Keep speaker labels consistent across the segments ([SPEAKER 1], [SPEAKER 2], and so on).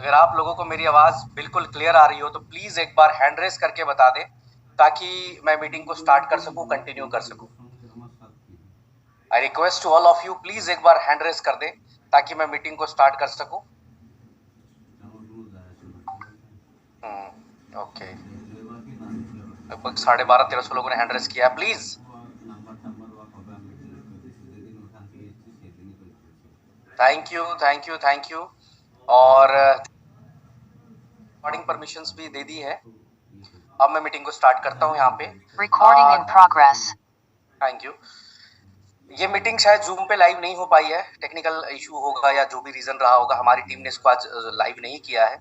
[SPEAKER 1] अगर आप लोगों को मेरी आवाज बिल्कुल क्लियर आ रही हो तो प्लीज एक बार हैंड रेस करके बता दे ताकि मैं मीटिंग को स्टार्ट कर सकूं, कंटिन्यू कर सकूं। I request to all of you, please एक बार हैंड रेस कर दे ताकि मैं मीटिंग को स्टार्ट कर सकूं। ओके, लगभग 12:30-1300 लोगों ने हैंड रेस किया है। Please thank you, thank you, thank you. और रिकॉर्डिंग परमिशंस भी दे दी है। अब मैं मीटिंग को स्टार्ट करता हूं यहाँ पे।
[SPEAKER 2] Recording in progress.
[SPEAKER 1] Thank you. ये मीटिंग शायद जूम पे लाइव नहीं हो पाई है, टेक्निकल इशू होगा या जो भी रीजन रहा होगा, हमारी टीम ने इसको आज लाइव नहीं किया है।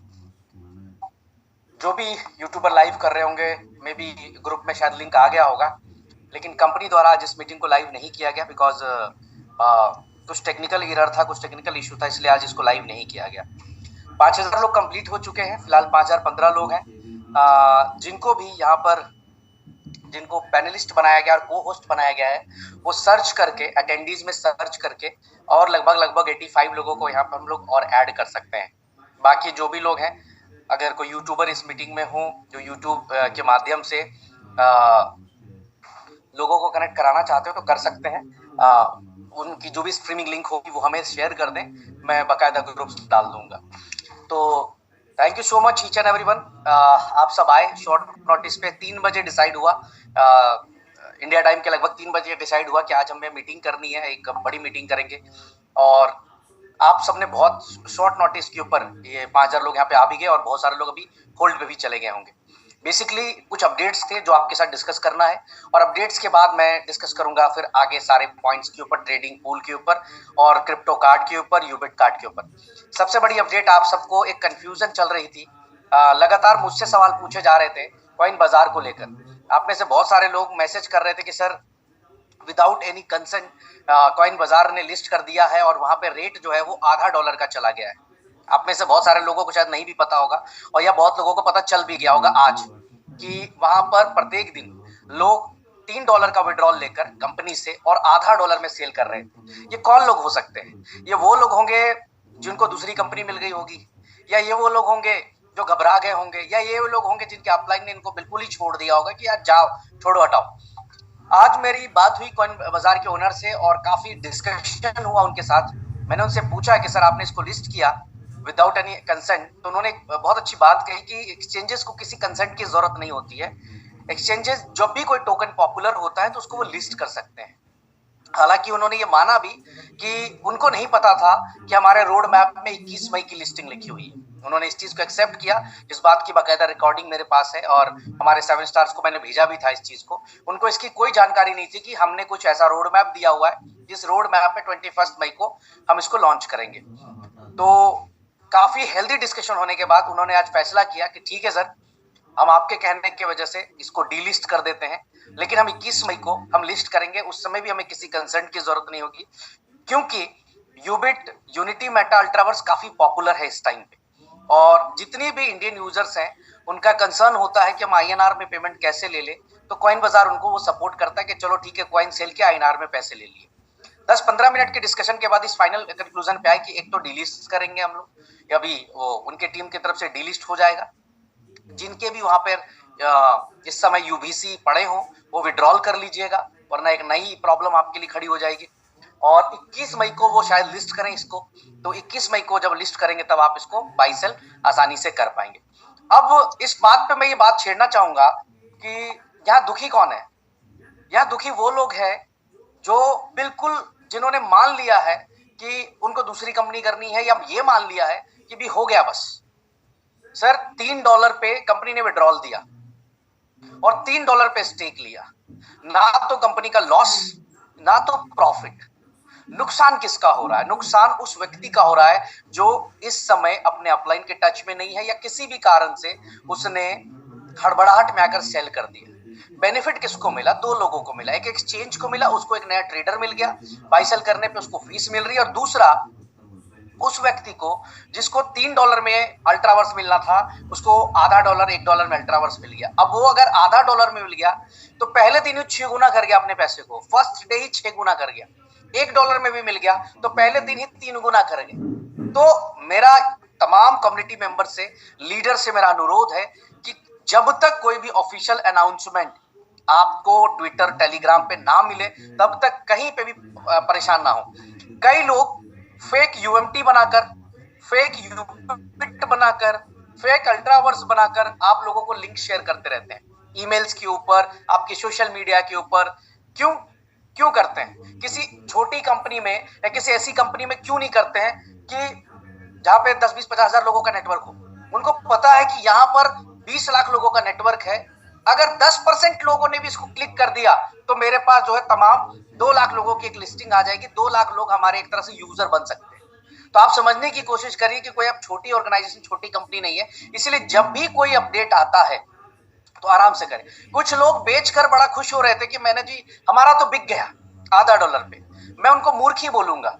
[SPEAKER 1] जो भी यूट्यूबर लाइव कर रहे होंगे, मे बी ग्रुप में शायद लिंक आ गया होगा, लेकिन कंपनी द्वारा आज इस मीटिंग को लाइव नहीं किया गया बिकॉज कुछ टेक्निकल एरर था, कुछ टेक्निकल इशू था, इसलिए आज इसको लाइव नहीं किया गया। 5000 लोग कंप्लीट हो चुके हैं, फिलहाल 5015 लोग हैं। जिनको भी यहाँ पर जिनको पैनलिस्ट बनाया गया और को होस्ट बनाया गया है, वो सर्च करके अटेंडीज में सर्च करके और लगभग 85 लोगों को यहाँ पर हम लोग और ऐड कर सकते हैं। बाकी जो भी लोग हैं, अगर कोई यूट्यूबर इस मीटिंग में हो जो यूट्यूब के माध्यम से लोगों को कनेक्ट कराना चाहते हो तो कर सकते हैं। उनकी जो भी स्ट्रीमिंग लिंक होगी वो हमें शेयर कर दें, मैं बाकायदा ग्रुप्स डाल दूंगा। तो thank you so much each and everyone. आप सब आए शॉर्ट नोटिस पे। 3 बजे डिसाइड हुआ, इंडिया टाइम के लगभग 3 बजे डिसाइड हुआ कि आज हमें मीटिंग करनी है, एक बड़ी मीटिंग करेंगे। और आप सबने बहुत शॉर्ट नोटिस के ऊपर ये 5000 लोग यहाँ पे आ भी गए और बहुत सारे लोग अभी होल्ड पे भी चले गए होंगे। बेसिकली कुछ अपडेट्स थे जो आपके साथ डिस्कस करना है, और अपडेट्स के बाद मैं डिस्कस करूंगा फिर आगे सारे पॉइंट्स के ऊपर, ट्रेडिंग पूल के ऊपर और क्रिप्टो कार्ड के ऊपर, यूबिट कार्ड के ऊपर। सबसे बड़ी अपडेट, आप सबको एक कंफ्यूजन चल रही थी, लगातार मुझसे सवाल पूछे जा रहे थे कॉइन बाजार को लेकर। आप में से बहुत सारे लोग मैसेज कर रहे थे कि sir without any consent coin बाजार ने लिस्ट कर दिया है और वहां पे रेट जो है वो $0.50 का चला गया है। आप में से बहुत सारे लोगों को शायद नहीं भी पता होगा, और या बहुत लोगों को पता चल भी गया होगा आज, कि वहां पर प्रत्येक दिन लोग $3 का विड्रॉल लेकर कंपनी से और $0.50 में सेल कर रहे हैं। ये कौन लोग हो सकते हैं? ये वो लोग होंगे जिनको दूसरी कंपनी मिल गई होगी, या ये वो लोग होंगे जो घबरा गए होंगे, या ये वो लोग होंगे जिनके अपलाइन ने इनको बिल्कुल ही छोड़ दिया होगा कि यार जाओ, छोड़ो, हटाओ। आज मेरी बात हुई कॉइन बाजार के ओनर से और काफी डिस्कशन हुआ उनके साथ। मैंने उनसे पूछा कि सर आपने इसको लिस्ट किया विदाउट एनी कंसेंट, तो उन्होंने बहुत अच्छी बात कही कि एक्सचेंजेस को किसी कंसेंट की जरूरत नहीं होती है। एक्सचेंजेस जब भी कोई टोकन पॉपुलर होता है तो उसको वो लिस्ट कर सकते हैं। हालांकि उन्होंने ये माना भी कि उनको नहीं पता था कि हमारे रोड मैप में 21 मई की लिस्टिंग लिखी हुई है। उन्होंने इस चीज को एक्सेप्ट किया, इस बात की बाकायदा रिकॉर्डिंग मेरे पास है और हमारे 7 स्टार्स को मैंने भेजा भी था इस चीज को। उनको इसकी कोई जानकारी नहीं थी कि हमने कुछ ऐसा रोड मैप दिया हुआ है जिस रोड मैप पे 21 मई को हम इसको लॉन्च करेंगे। तो काफी हेल्दी डिस्कशन होने के बाद उन्होंने आज फैसला किया कि ठीक है सर, हम आपके कहने की वजह से इसको डीलिस्ट कर देते हैं, लेकिन हम 21 मई को हम लिस्ट करेंगे। उस समय भी हमें किसी कंसेंट की जरूरत नहीं होगी, क्योंकि यूबिट, यूनिटी, मेटा, अल्ट्रावर्स काफी पॉपुलर है इस टाइम पे, और जितनी भी इंडियन यूजर्स हैं उनका कंसर्न होता है कि हम INR में पेमेंट कैसे ले ले। तो कॉइन बाजार उनको वो सपोर्ट करता है कि चलो ठीक है, कॉइन सेल के INR में पैसे ले लिए। 10-15 मिनट के डिस्कशन के बाद इस फाइनल कंक्लूजन पे आए कि एक तो डीलिस्ट करेंगे हम लोग, या अभी वो उनके टीम की तरफ से डीलिस्ट हो जाएगा। जिनके भी वहां पर इस समय UBC पड़े हो वो विड्रॉल कर लीजिएगा, वरना एक नई प्रॉब्लम आपके लिए खड़ी हो जाएगी। और 21 मई को वो शायद लिस्ट करें इसको, तो 21 मई को जब लिस्ट करेंगे तब आप इसको बाई सेल आसानी से कर पाएंगे। अब इस बात पे मैं ये बात छेड़ना चाहूंगा कि यहाँ दुखी कौन है? यहाँ दुखी वो लोग हैं जो बिल्कुल, जिन्होंने मान लिया है कि उनको दूसरी कंपनी करनी है, या ये मान लिया है कि भी हो गया बस। सर $3 पे कंपनी ने विड्रॉल दिया और $3 पे स्टेक लिया, ना तो कंपनी का लॉस ना तो प्रॉफिट। नुकसान किसका हो रहा है? नुकसान उस व्यक्ति का हो रहा है जो इस समय अपने अपलाइन के टच में नहीं है, या किसी भी कारण से उसने हड़बड़ाहट में आकर सेल कर दिया। बेनिफिट किसको मिला? 2 लोगों को मिला। एक एक्सचेंज को मिला, उसको एक नया ट्रेडर मिल गया, बाई सेल करने पे उसको फीस मिल रही है, और दूसरा उस व्यक्ति को जिसको $3 में अल्ट्रावर्स मिलना था, उसको $0.50, $1 में अल्ट्रावर्स मिल गया। अब वो अगर $0.50 में मिल गया तो पहले दिन ही 6 गुना कर गया अपने पैसे को, फर्स्ट डे ही 6 गुना कर गया। $1 में भी मिल गया तो पहले दिन ही 3 गुना कर गए। तो मेरा तमाम कम्युनिटी मेंबर से, लीडर से मेरा अनुरोध है कि जब तक कोई भी ऑफिशियल अनाउंसमेंट आपको ट्विटर टेलीग्राम पे ना मिले तब तक कहीं पे भी परेशान ना हो। कई लोग फेक यूएमटी बनाकर, फेक यूबिट बनाकर, फेक अल्ट्रावर्स बनाकर आप लोगों को लिंक शेयर करते रहते हैं ईमेल्स के ऊपर, आपकी सोशल मीडिया के ऊपर। क्यों करते हैं? किसी छोटी कंपनी में या किसी ऐसी कंपनी में क्यों नहीं करते हैं कि जहां पे 10, 20, 50 हजार लोगों का नेटवर्क हो। उनको पता है कि यहाँ पर 20 लाख लोगों का नेटवर्क है, अगर 10% लोगों ने भी इसको क्लिक कर दिया तो मेरे पास जो है तमाम 2 लाख लोगों की एक लिस्टिंग आ जाएगी। 2 लाख लोग हमारे एक तरह से यूजर बन सकते हैं। तो आप समझने की कोशिश करिए कि कोई अब छोटी ऑर्गेनाइजेशन, छोटी कंपनी नहीं है। इसलिए जब भी कोई अपडेट आता है तो आराम से करें। कुछ लोग बेचकर बड़ा खुश हो रहे थे कि मैंने जी हमारा तो बिक गया आधा डॉलर पे। मैं उनको मूर्ख ही बोलूंगा।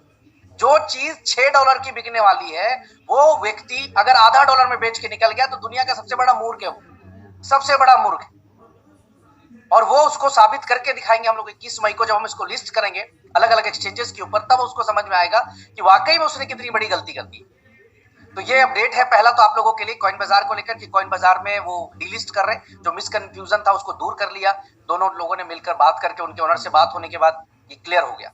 [SPEAKER 1] जो चीज $6 की बिकने वाली है वो व्यक्ति अगर आधा डॉलर में बेच के निकल गया तो दुनिया का सबसे बड़ा मूर्ख है, वो सबसे बड़ा मूर्ख। और वो उसको साबित करके दिखाएंगे हम लोग 21 मई को, जब हम इसको लिस्ट करेंगे अलग अलग एक्सचेंजेस के ऊपर, तब उसको समझ में आएगा कि वाकई में उसने कितनी बड़ी गलती कर दी। तो ये अपडेट है पहला तो आप लोगों के लिए कॉइन बाजार को लेकर कि कॉइन बाजार में वो डीलिस्ट कर रहे हैं। जो मिसकंफ्यूजन था उसको दूर कर लिया, दोनों लोगों ने मिलकर बात करके, उनके ओनर से बात होने के बाद ये क्लियर हो गया।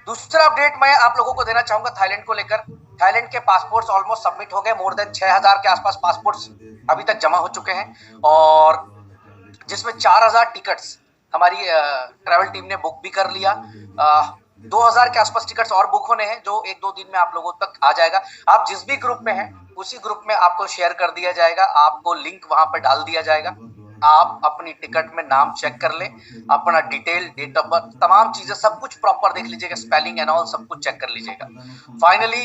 [SPEAKER 1] दूसरा अपडेट मैं आप लोगों को देना चाहूंगा थाईलैंड को लेकर। थाईलैंड के पासपोर्ट्स ऑलमोस्ट सबमिट हो गए। मोर देन 6000 के आसपास पासपोर्ट्स अभी तक जमा हो चुके हैं और जिसमें 4000 टिकट्स हमारी ट्रैवल टीम ने बुक भी कर लिया। 2000 के आसपास टिकट्स और बुक होने हैं जो 1-2 दिन में आप लोगों तक आ जाएगा। आप जिस भी ग्रुप में हैं उसी ग्रुप में आपको शेयर कर दिया जाएगा, आपको लिंक वहां पर डाल दिया जाएगा। आप अपनी टिकट में नाम चेक कर लें, अपना डिटेल, डेट ऑफ बर्थ, तमाम चीजें सब कुछ प्रॉपर देख लीजिएगा, स्पेलिंग एंड ऑल सब कुछ चेक कर लीजिएगा। फाइनली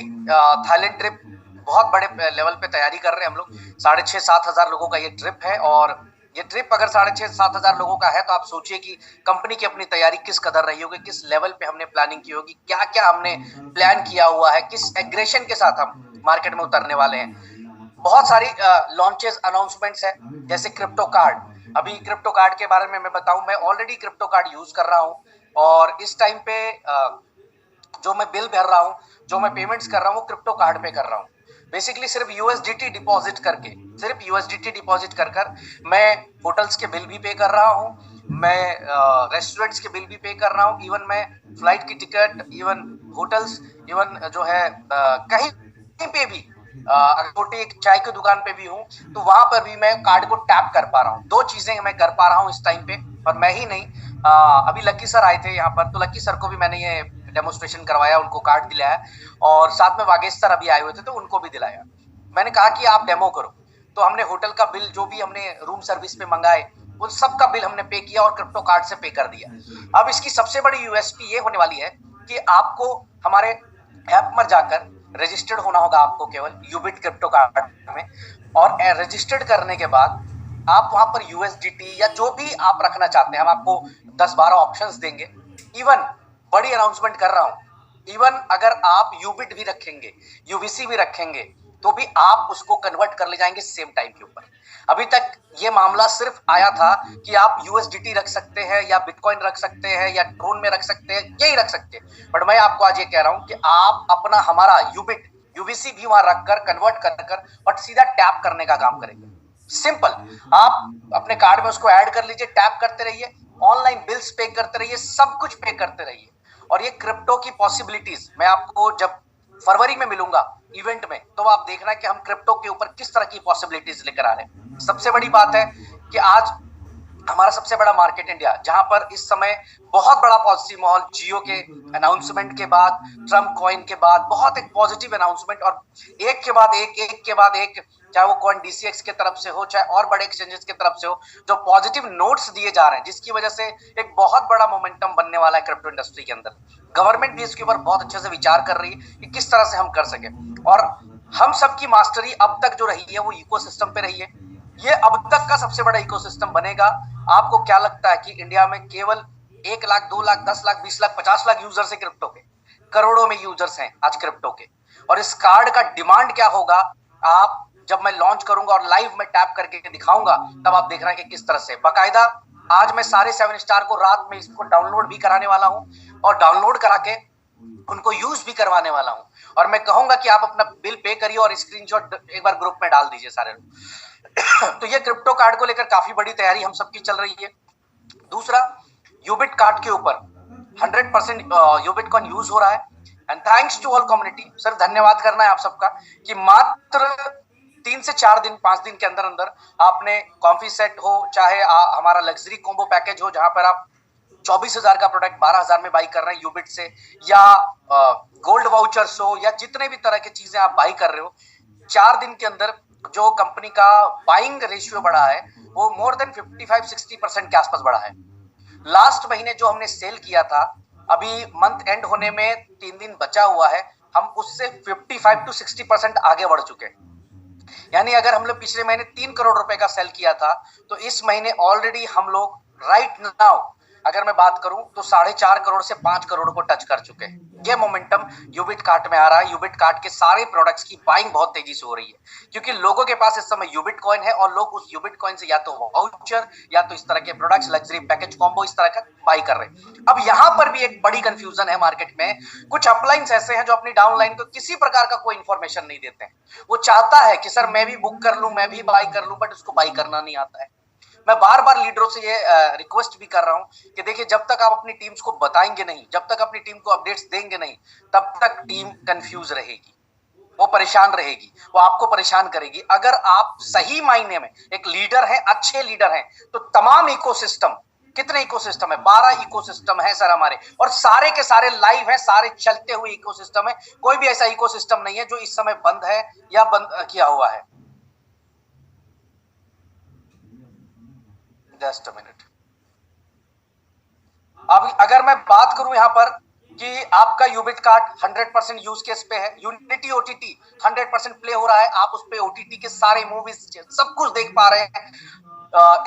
[SPEAKER 1] थाईलैंड ट्रिप बहुत बड़े लेवल पे तैयारी कर रहे हैं हम लोग। 6,500-7 हजार लोगों का ये ट्रिप है और ये ट्रिप अगर 6,500-7 हजार लोगों का है तो आप सोचिए कि कंपनी की अपनी तैयारी किस कदर रही होगी, किस लेवल पे हमने प्लानिंग की होगी, क्या क्या हमने प्लान किया हुआ है, किस एग्रेशन के साथ हम मार्केट में उतरने वाले हैं। बहुत सारी लॉन्चेस, अनाउंसमेंट्स है, जैसे क्रिप्टो कार्ड। अभी क्रिप्टो कार्ड के बारे में मैं बताऊं, मैं ऑलरेडी क्रिप्टो कार्ड यूज कर रहा हूं और इस टाइम पे जो मैं बिल भर रहा हूं, जो मैं पेमेंट्स कर रहा हूं, वो क्रिप्टो कार्ड पे कर रहा हूं। बेसिकली सिर्फ यूएसडीटी डिपॉजिट करके, सिर्फ यूएसडीटी डिपॉजिट कर मैं होटल्स के बिल भी पे कर रहा हूं, मैं रेस्टोरेंट्स के बिल भी पे कर रहा हूं, इवन मैं फ्लाइट की टिकट, इवन होटल्स, इवन जो है कहीं पे भी अगर छोटी एक चाय की दुकान पे भी हूँ तो वहां पर भी मैं कार्ड को टैप कर पा रहा हूँ। 2 चीजें मैं कर पा रहा हूँ इस टाइम पे। और मैं ही नहीं, अभी लक्की सर आए थे यहाँ पर, तो लक्की सर को भी मैंने ये डेमोन्स्ट्रेशन करवाया, उनको कार्ड दिलाया और साथ में वागेश सर अभी आए हुए थे तो उनको भी दिलाया। मैंने कहा कि आप डेमो करो, तो हमने होटल का बिल, जो भी हमने रूम सर्विस पे मंगाए, उन सब का बिल हमने पे किया और क्रिप्टो कार्ड से पे कर दिया। अब इसकी सबसे बड़ी यूएसपी ये होने वाली है कि आपको हमारे ऐप में जाकर रजिस्टर्ड होना होगा, आपको केवल यूबिट क्रिप्टो कार्ड में, और रजिस्टर्ड करने के बाद आप वहां पर यूएसडीटी या जो भी आप रखना चाहते हैं, हम आपको 10-12 ऑप्शंस देंगे। इवन बड़ी अनाउंसमेंट कर रहा हूं, इवन अगर आप यूबिट भी रखेंगे, यूवीसी भी रखेंगे, तो भी आप उसको कन्वर्ट कर ले जाएंगे सेम टाइम के ऊपर। अभी तक ये मामला सिर्फ आया था कि आप यूएसडीटी रख सकते हैं या बिटकॉइन रख सकते हैं या ट्रोन में रख सकते हैं, यही रख सकते हैं। बट मैं आपको आज ये कह रहा हूं कि आप अपना हमारा यूबिट, यूवीसी भी वहां रखकर, कन्वर्ट कर और सीधा टैप करने का काम करेंगे। सिंपल, आप अपने कार्ड में उसको ऐड कर लीजिए, टैप करते रहिए, ऑनलाइन बिल्स पे करते रहिए, सब कुछ पे करते रहिए। और ये क्रिप्टो की पॉसिबिलिटीज मैं आपको जब फरवरी में मिलूंगा इवेंट में, तो आप देखना कि हम क्रिप्टो के ऊपर किस तरह की पॉसिबिलिटीज लेकर आ रहे हैं। सबसे बड़ी बात है कि आज हमारा सबसे बड़ा मार्केट इंडिया, जहां पर इस समय बहुत बड़ा पॉजिटिव माहौल, जियो के अनाउंसमेंट के बाद, ट्रम्प कॉइन के बाद बहुत एक पॉजिटिव अनाउंसमेंट, और एक के बाद एक, चाहे वो कॉइन डीसीएक्स की तरफ से हो, चाहे और बड़े एक्सचेंजेस की तरफ से हो, जो पॉजिटिव नोट्स दिए जा रहे हैं, जिसकी वजह से एक बहुत बड़ा मोमेंटम बनने वाला है क्रिप्टो इंडस्ट्री के अंदर। गवर्नमेंट भी इसके ऊपर बहुत अच्छे से विचार कर रही है कि किस तरह से हम कर सके, और हम सबकी मास्टरी अब तक जो रही है वो इकोसिस्टम पे रही है। ये अब तक का सबसे बड़ा इकोसिस्टम बनेगा। आपको क्या लगता है कि इंडिया में केवल 1 लाख, 2 लाख, 10 लाख, 20 लाख, 50 लाख यूजर्स है क्रिप्टो के? करोड़ों में यूजर्स हैं आज क्रिप्टो के। और इस कार्ड का डिमांड क्या होगा, आप जब मैं लॉन्च करूंगा और लाइव में टैप करके दिखाऊंगा, तब आप देख रहे हैं कि किस तरह से। बाकायदा आज मैं सारे 7 स्टार को रात में इसको डाउनलोड भी कराने वाला हूं, और डाउनलोड करा के उनको यूज भी करवाने वाला हूं, और मैं कहूंगा कि आप अपना बिल पे करिए और स्क्रीनशॉट एक बार ग्रुप में डाल दीजिए सारे लोग। तो ये क्रिप्टो कार्ड को लेकर काफी बड़ी तैयारी हम सबकी चल रही है। दूसरा, यूबिट कार्ड के ऊपर 100% यूबिटकॉइन यूज हो रहा है, and thanks to all community. Sir धन्यवाद करना है आप सबका कि मात्र 3 से 4 दिन 5 दिन के अंदर अंदर आपने कॉम्फी सेट हो, चाहे हमारा लग्जरी कॉम्बो पैकेज हो जहां पर आप 24,000 का प्रोडक्ट 12,000 में बाई कर रहे हैं यूबिट से, या गोल्ड वाउचर्स हो, या जितने भी तरह की चीजें आप बाई कर रहे हो, 4 दिन के अंदर जो कंपनी का बाइंग रेशियो बढ़ा है वो मोर देन 55-60% के आसपास बढ़ा है। लास्ट महीने जो हमने सेल किया था, अभी मंथ एंड होने में 3 दिन बचा हुआ है, हम उससे 55-60% आगे बढ़ चुके हैं। यानी अगर हम लोग पिछले महीने 3 करोड़ रुपए का सेल किया था, तो इस महीने ऑलरेडी हम लोग राइट नाउ अगर मैं बात करूं तो 4.5 करोड़ से 5 करोड़ को टच कर चुके हैं। ये मोमेंटम यूबिट कार्ट में आ रहा है। यूबिट कार्ट के सारे प्रोडक्ट्स की बाइंग बहुत तेजी से हो रही है, क्योंकि लोगों के पास इस समय यूबिट कॉइन है और लोग उस यूबिट कॉइन से या तो वाउचर या तो इस तरह के प्रोडक्ट्स, लग्जरी पैकेज कॉम्बो इस तरह का बाई कर रहे हैं। अब यहां पर भी एक बड़ी कंफ्यूजन है मार्केट में। कुछ अपलाइंस ऐसे हैं जो अपनी डाउनलाइन को किसी प्रकार का कोई इंफॉर्मेशन नहीं देते हैं। वो चाहता है कि सर मैं भी बुक कर लूं, मैं भी बाई कर लूं, बट उसको बाई करना नहीं आता है। मैं बार बार लीडरों से ये रिक्वेस्ट भी कर रहा हूं कि देखिए, जब तक आप अपनी टीम्स को बताएंगे नहीं, जब तक अपनी टीम को अपडेट्स देंगे नहीं, तब तक टीम कंफ्यूज रहेगी, वो परेशान रहेगी, वो आपको परेशान करेगी। अगर आप सही मायने में एक लीडर हैं, अच्छे लीडर हैं, तो तमाम इकोसिस्टम, कितने इकोसिस्टम है, 12 इकोसिस्टम है सर हमारे, और सारे के सारे लाइव है, सारे चलते हुए इकोसिस्टम है। कोई भी ऐसा इकोसिस्टम नहीं है जो इस समय बंद है या बंद किया हुआ है। Just a minute. अब अगर मैं बात करूं यहां पर कि आपका यूबिट कार्ड 100% यूज केस पे है, यूनिटी ओटीटी 100% प्ले हो रहा है, आप उस पे ओटीटी के सारे मूवीज सब कुछ देख पा रहे हैं,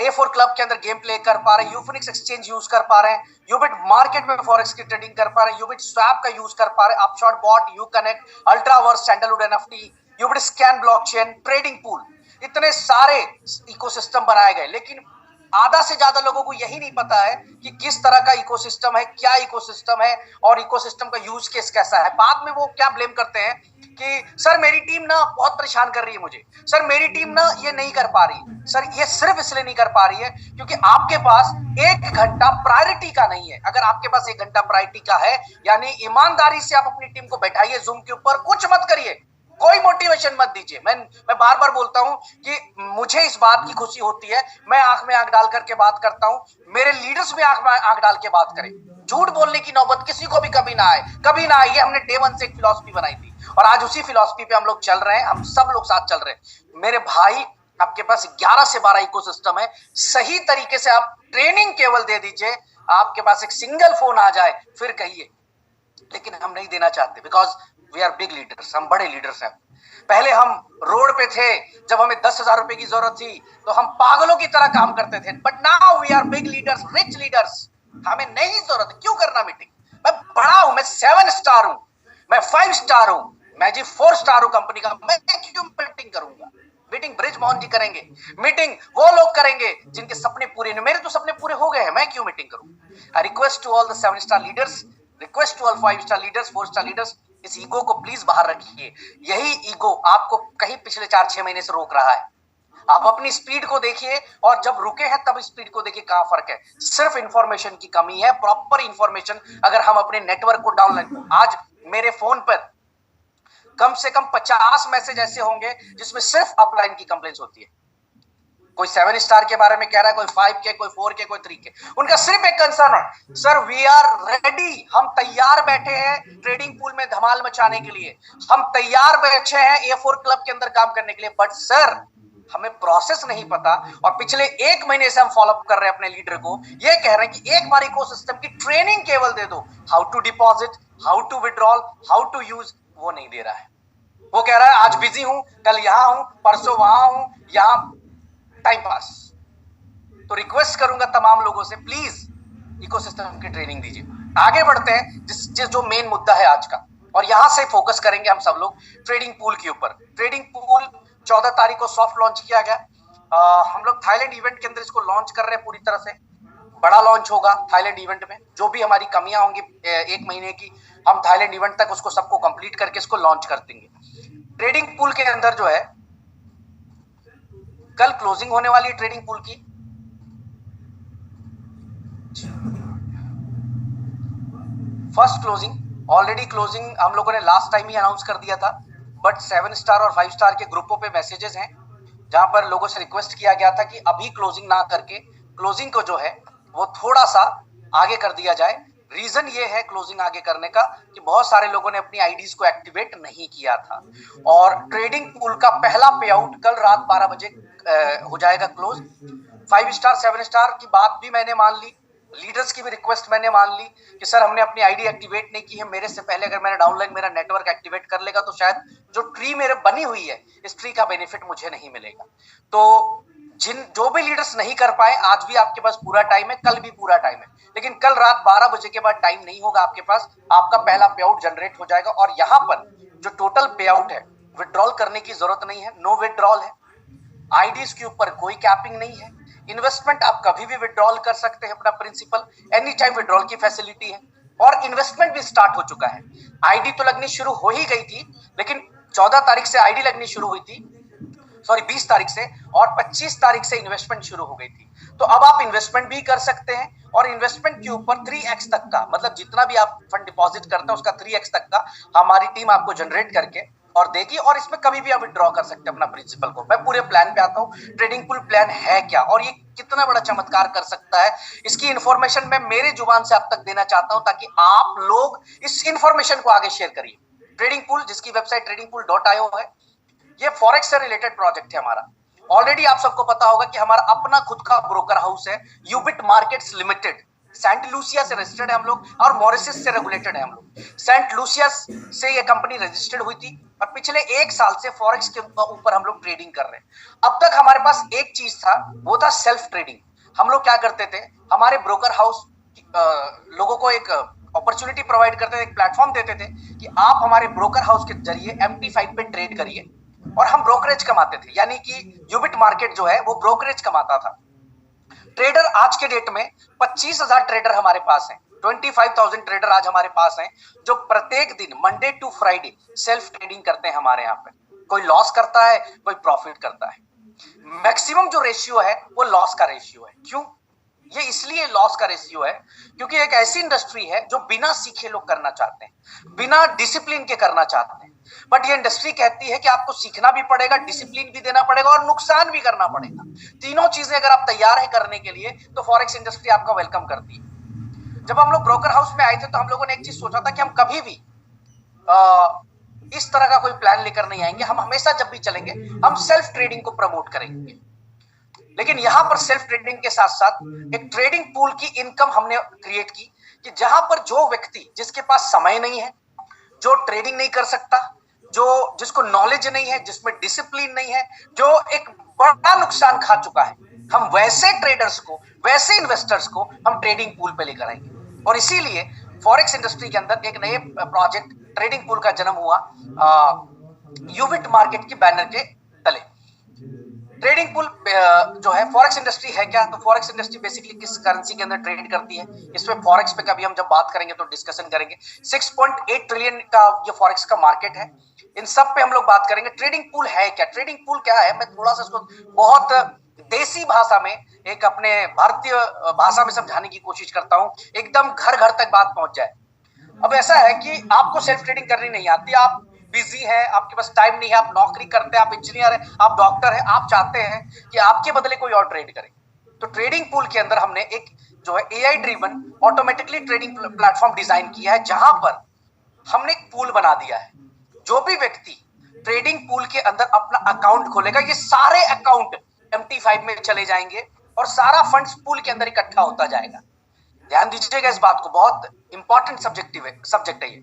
[SPEAKER 1] A4 क्लब के अंदर गेम प्ले कर पा रहे हैं, यूफिनिक्स एक्सचेंज यूज कर पा रहे हैं, यूबिट मार्केट में फॉरेक्स की ट्रेडिंग कर पा रहे हैं, यूबिट स्वैप का यूज कर पा रहे हैं, Upshot bot, U Connect, Ultraverse, Sandalwood NFT, Ubit scan blockchain, trading pool, इतने सारे इकोसिस्टम बनाए गए। लेकिन आधा से ज्यादा लोगों को यही नहीं पता है कि किस तरह का इकोसिस्टम है, क्या इकोसिस्टम है, और इकोसिस्टम का यूज केस कैसा है। बाद में वो क्या ब्लेम करते हैं कि सर मेरी टीम ना बहुत परेशान कर रही है मुझे, सर मेरी टीम ना ये नहीं कर पा रही। सर ये सिर्फ इसलिए नहीं कर पा रही है क्योंकि आपके पास 1 घंटा प्रायोरिटी का नहीं है। अगर आपके पास 1 घंटा प्रायोरिटी का है, यानी ईमानदारी से आप अपनी टीम को बैठाइए जूम के ऊपर, कुछ मत करिए, कोई मोटिवेशन मत दीजिए। मैं बार बार बोलता हूं कि मुझे इस बात की खुशी होती है, मैं आंख में आंख डाल करके बात करता हूं, मेरे लीडर्स भी आंख में आंख डाल के बात करें। झूठ बोलने की नौबत किसी को भी कभी ना आए, कभी ना आए। ये हमने डे 1 से एक फिलॉसफी बनाई थी और आज उसी फिलॉसफी पे हम लोग चल रहे हैं, हम सब लोग साथ चल रहे हैं। मेरे भाई, आपके पास 11 से 12 इकोसिस्टम है, सही तरीके से आप ट्रेनिंग केवल दे दीजिए, आपके पास एक सिंगल फोन आ जाए फिर कहिए। लेकिन हम नहीं देना चाहते, because we are big leaders, हम बड़े लीडर्स हैं। पहले हम रोड पे थे, जब हमें 10,000 रुपए की जरूरत थी तो हम पागलों की तरह काम करते थे, but now we are big leaders, rich leaders. हमें नहीं जरूरत, क्यों करना मीटिंग? मैं बड़ा हूं, मैं 7 स्टार हूं, मैं 5 स्टार हूं, मैं जी 4 स्टार हूं कंपनी का, मैं क्यों मीटिंग करूंगा? मीटिंग ब्रिज मोहन जी करेंगे, मीटिंग वो लोग करेंगे जिनके सपने पूरे नहीं, मेरे तो सपने पूरे हो गए हैं, मैं क्यों मीटिंग करूं? I request to all the 7 star leaders, request to all 5 star leaders, 4 star leaders, इस ईगो को प्लीज बाहर रखिए। यही ईगो आपको कहीं पिछले 4-6 महीने से रोक रहा है। आप अपनी स्पीड को देखिए, और जब रुके हैं तब स्पीड को देखिए, कहां फर्क है। सिर्फ इंफॉर्मेशन की कमी है, प्रॉपर इंफॉर्मेशन अगर हम अपने नेटवर्क को डाउनलोड, आज मेरे फोन पर कम से कम 50 मैसेज ऐसे होंगे जिसमें सिर्फ अपलाइन की कंप्लेंट्स होती है। कोई 7 स्टार के बारे में कह रहा है, कोई 5 के, कोई 4 के, कोई 3 के। उनका सिर्फ एक कंसर्न है, सर वी आर रेडी, हम तैयार बैठे हैं ट्रेडिंग पूल में धमाल मचाने के लिए, हम तैयार बैठे हैं A4 क्लब के अंदर काम करने के लिए, बट सर हमें प्रोसेस नहीं पता। और पिछले 1 महीने से हम फॉलोअप कर रहे हैं अपने लीडर को, ये कह रहे हैं कि एक बार इकोसिस्टम की ट्रेनिंग केवल दे दो, how to deposit, how to withdrawal, how to use, वो नहीं दे रहा है। वो कह रहा है आज बिजी हूं, कल यहां हूं, परसों वहां हूं, यहां टाइम पास। तो रिक्वेस्ट करूंगा तमाम लोगों से, प्लीज इकोसिस्टम की ट्रेनिंग दीजिए। आगे बढ़ते हैं जिस जो मेन मुद्दा है आज का, और यहां से फोकस करेंगे हम सब लोग ट्रेडिंग पूल के ऊपर। ट्रेडिंग पूल 14 तारीख को सॉफ्ट लॉन्च किया गया। हम लोग थाईलैंड इवेंट के अंदर इसको लॉन्च कर रहे हैं, पूरी तरह से बड़ा लॉन्च होगा थाईलैंड इवेंट में। जो भी हमारी कमियां होंगी 1 महीने की, हम थाईलैंड इवेंट तक उसको सबको कंप्लीट करके इसको लॉन्च कर देंगे। ट्रेडिंग पूल के अंदर जो है कल क्लोजिंग होने वाली है ट्रेडिंग पूल की। फर्स्ट क्लोजिंग ऑलरेडी क्लोजिंग हम लोगों ने लास्ट टाइम ही अनाउंस कर दिया था, बट 7 स्टार और 5 स्टार के ग्रुपों पे मैसेजेस हैं जहां पर लोगों से रिक्वेस्ट किया गया था कि अभी क्लोजिंग ना करके क्लोजिंग को जो है वो थोड़ा सा आगे कर दिया जाए। रीजन ये है क्लोजिंग आगे करने का कि बहुत सारे लोगों ने अपनी आईडीज को एक्टिवेट नहीं किया था और ट्रेडिंग पूल का पहला पे आउट कल रात 12 बजे हो जाएगा क्लोज। 5 स्टार 7 स्टार की बात भी मैंने मान ली, लीडर्स की भी रिक्वेस्ट मैंने मान ली कि सर हमने अपनी आईडी एक्टिवेट नहीं की है, मेरे से पहले अगर मैंने डाउनलाइन मेरा नेटवर्क एक्टिवेट कर लेगा तो शायद जो ट्री मेरे बनी हुई है इस ट्री का बेनिफिट मुझे नहीं मिलेगा। तो जो भी लीडर्स नहीं कर पाए, आज भी आपके पास पूरा टाइम है, कल भी पूरा टाइम है, लेकिन कल रात 12 बजे के बाद टाइम नहीं होगा आपके पास। आपका पहला पे आउट जनरेट हो जाएगा और यहाँ पर जो टोटल पे आउट है विड्रॉल करने की जरूरत नहीं है, नो विड्रॉल है। आईडीज के ऊपर कोई कैपिंग नहीं है। इन्वेस्टमेंट आप कभी भी विड्रॉल कर सकते हैं, अपना प्रिंसिपल एनी टाइम विड्रॉल की फैसिलिटी है और इन्वेस्टमेंट भी स्टार्ट हो चुका है। आईडी तो लगनी शुरू हो ही गई थी, लेकिन 14 तारीख से आईडी लगनी शुरू हुई थी, सॉरी 20 तारीख से, और 25 तारीख से इन्वेस्टमेंट शुरू हो गई थी। तो अब आप इन्वेस्टमेंट भी कर सकते हैं और इन्वेस्टमेंट के ऊपर 3x तक का, मतलब जितना भी आप फंड डिपॉजिट करते हैं उसका 3x तक का हमारी टीम आपको जनरेट करके और देगी और इसमें कभी भी आप विड्रॉ कर सकते हैं अपना प्रिंसिपल को। मैं पूरे प्लान पे आता हूँ, ट्रेडिंग पूल प्लान है क्या और ये कितना बड़ा चमत्कार कर सकता है, इसकी इंफॉर्मेशन मैं मेरे जुबान से आप तक देना चाहता हूं ताकि आप लोग इस इंफॉर्मेशन को आगे शेयर करिए। ट्रेडिंग पूल, जिसकी वेबसाइट tradingpool.io है, ये फॉरेक्स से रिलेटेड प्रोजेक्ट है हमारा। ऑलरेडी आप सबको पता होगा कि हमारा अपना खुद का ब्रोकर हाउस है, यूबिट मार्केट्स लिमिटेड। सेंट लूसिया से रजिस्टर्ड है हम लोग और मॉरिशस से रेगुलेटेड है हम लोग। सेंट लूसिया से ये कंपनी रजिस्टर्ड हुई थी और पिछले 1 साल से फॉरेक्स के ऊपर हम लोग ट्रेडिंग कर रहे हैं। अब तक हमारे पास एक चीज था, वो था सेल्फ ट्रेडिंग। हम लोग क्या करते थे, हमारे ब्रोकर हाउस लोगों को एक अपॉर्चुनिटी प्रोवाइड करते थे, एक प्लेटफॉर्म देते थे कि आप हमारे ब्रोकर हाउस के जरिए MT5 पे ट्रेड करिए और हम ब्रोकरेज कमाते थे, यानी कि यूबिट मार्केट जो है वो ब्रोकरेज कमाता था। ट्रेडर आज के डेट में 25,000 ट्रेडर हमारे पास हैं, 25,000 ट्रेडर आज हमारे पास हैं जो प्रत्येक दिन Monday to Friday self trading करते हैं हमारे यहाँ पे। कोई लॉस करता है, कोई प्रॉफिट करता है। मैक्सिमम जो रेशियो है वो लॉस का रेशियो है। क्यों? ये इसलिए लॉस का रेशियो है क्योंकि एक ऐसी इंडस्ट्री है जो बिना सीखे लोग करना चाहते हैं, बिना डिसिप्लिन के करना चाहते हैं, बट ये इंडस्ट्री कहती है कि आपको सीखना भी पड़ेगा, डिसिप्लिन भी देना पड़ेगा और नुकसान भी करना पड़ेगा। तीनों चीजें अगर आप तैयार है करने के लिए तो फॉरेक्स इंडस्ट्री आपका वेलकम करती है। जब हम लोग ब्रोकर हाउस में आए थे तो हम लोगों ने एक चीज सोचा था कि हम कभी भी इस तरह का कोई प्लान लेकर नहीं आएंगे। हम हमेशा जब भी चलेंगे हम सेल्फ ट्रेडिंग को प्रमोट करेंगे, लेकिन यहां पर सेल्फ ट्रेडिंग के साथ साथ एक ट्रेडिंग पूल की इनकम हमने क्रिएट की कि जहां पर जो व्यक्ति जिसके पास समय नहीं है, जो ट्रेडिंग नहीं कर सकता, जो जिसको नॉलेज नहीं है, जिसमें डिसिप्लिन नहीं है, जो एक बड़ा नुकसान खा चुका है, हम वैसे ट्रेडर्स को, वैसे इन्वेस्टर्स को हम ट्रेडिंग पूल पे लेकर आएंगे। और इसीलिए फॉरेक्स इंडस्ट्री के अंदर एक नए प्रोजेक्ट ट्रेडिंग पूल का जन्म हुआ यूबिट मार्केट के बैनर के तले। ट्रेडिंग पूल जो है फॉरेक्स इंडस्ट्री है क्या, तो फॉरेक्स इंडस्ट्री बेसिकली किस करेंसी के अंदर ट्रेड करती है, इसमें फॉरेक्स पे कभी हम जब बात करेंगे तो डिस्कशन करेंगे। 6.8 ट्रिलियन का ये फॉरेक्स का मार्केट है, इन सब पे हम लोग बात करेंगे। ट्रेडिंग पूल है क्या, ट्रेडिंग पूल क्या है, मैं थोड़ा सा इसको बहुत देसी भाषा में, एक अपने भारतीय भाषा में समझाने की कोशिश करता हूं, एकदम घर घर तक बात पहुंच जाए। अब ऐसा है कि आपको सेल्फ ट्रेडिंग करनी नहीं आती, आप बिजी है, आपके पास टाइम नहीं है, आप नौकरी करते हैं, आप इंजीनियर है, आप डॉक्टर है, आप चाहते हैं कि आपके बदले कोई और ट्रेड करे, तो ट्रेडिंग पूल के अंदर हमने एक जो है AI driven automatically trading platform design किया है, जहां पर हमने एक पूल बना दिया है। जो भी व्यक्ति ट्रेडिंग पूल के अंदर अपना अकाउंट खोलेगा, ये सारे अकाउंट MT5 में चले जाएंगे और सारा फंड्स पूल के अंदर इकट्ठा होता जाएगा। ध्यान दीजिएगा इस बात को, बहुत इंपॉर्टेंट सब्जेक्ट है ये।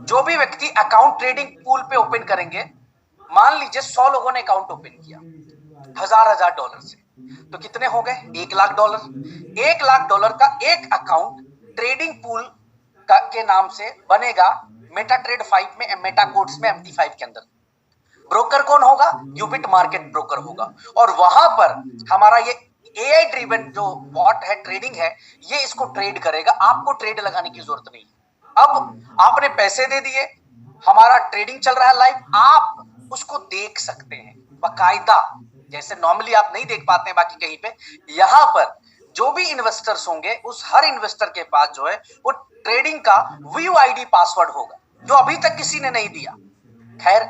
[SPEAKER 1] जो भी व्यक्ति अकाउंट ट्रेडिंग पूल पे ओपन करेंगे, मान लीजिए 100 लोगों ने अकाउंट ओपन किया $1000 से, तो कितने हो गए, $1 लाख। $1 लाख का एक अकाउंट ट्रेडिंग पूल के नाम से बनेगा मेटा ट्रेड 5 में, मेटा कोड्स में, MT5 के अंदर। ब्रोकर कौन होगा, यूबिट मार्केट ब्रोकर होगा, और वहां पर हमारा ये AI ड्रिवन जो बॉट है, ट्रेडिंग है, ये इसको ट्रेड करेगा। आपको ट्रेड लगाने की जरूरत नहीं है, अब आपने पैसे दे दिए, हमारा ट्रेडिंग चल रहा है लाइव, आप उसको देख सकते हैं बाकायदा, जैसे नॉर्मली आप नहीं देख पाते हैं बाकी कहीं पे। यहां पर जो भी इन्वेस्टर्स होंगे उस हर इन्वेस्टर के पास जो है वो ट्रेडिंग का व्यू आईडी पासवर्ड होगा, जो अभी तक किसी ने नहीं दिया। खैर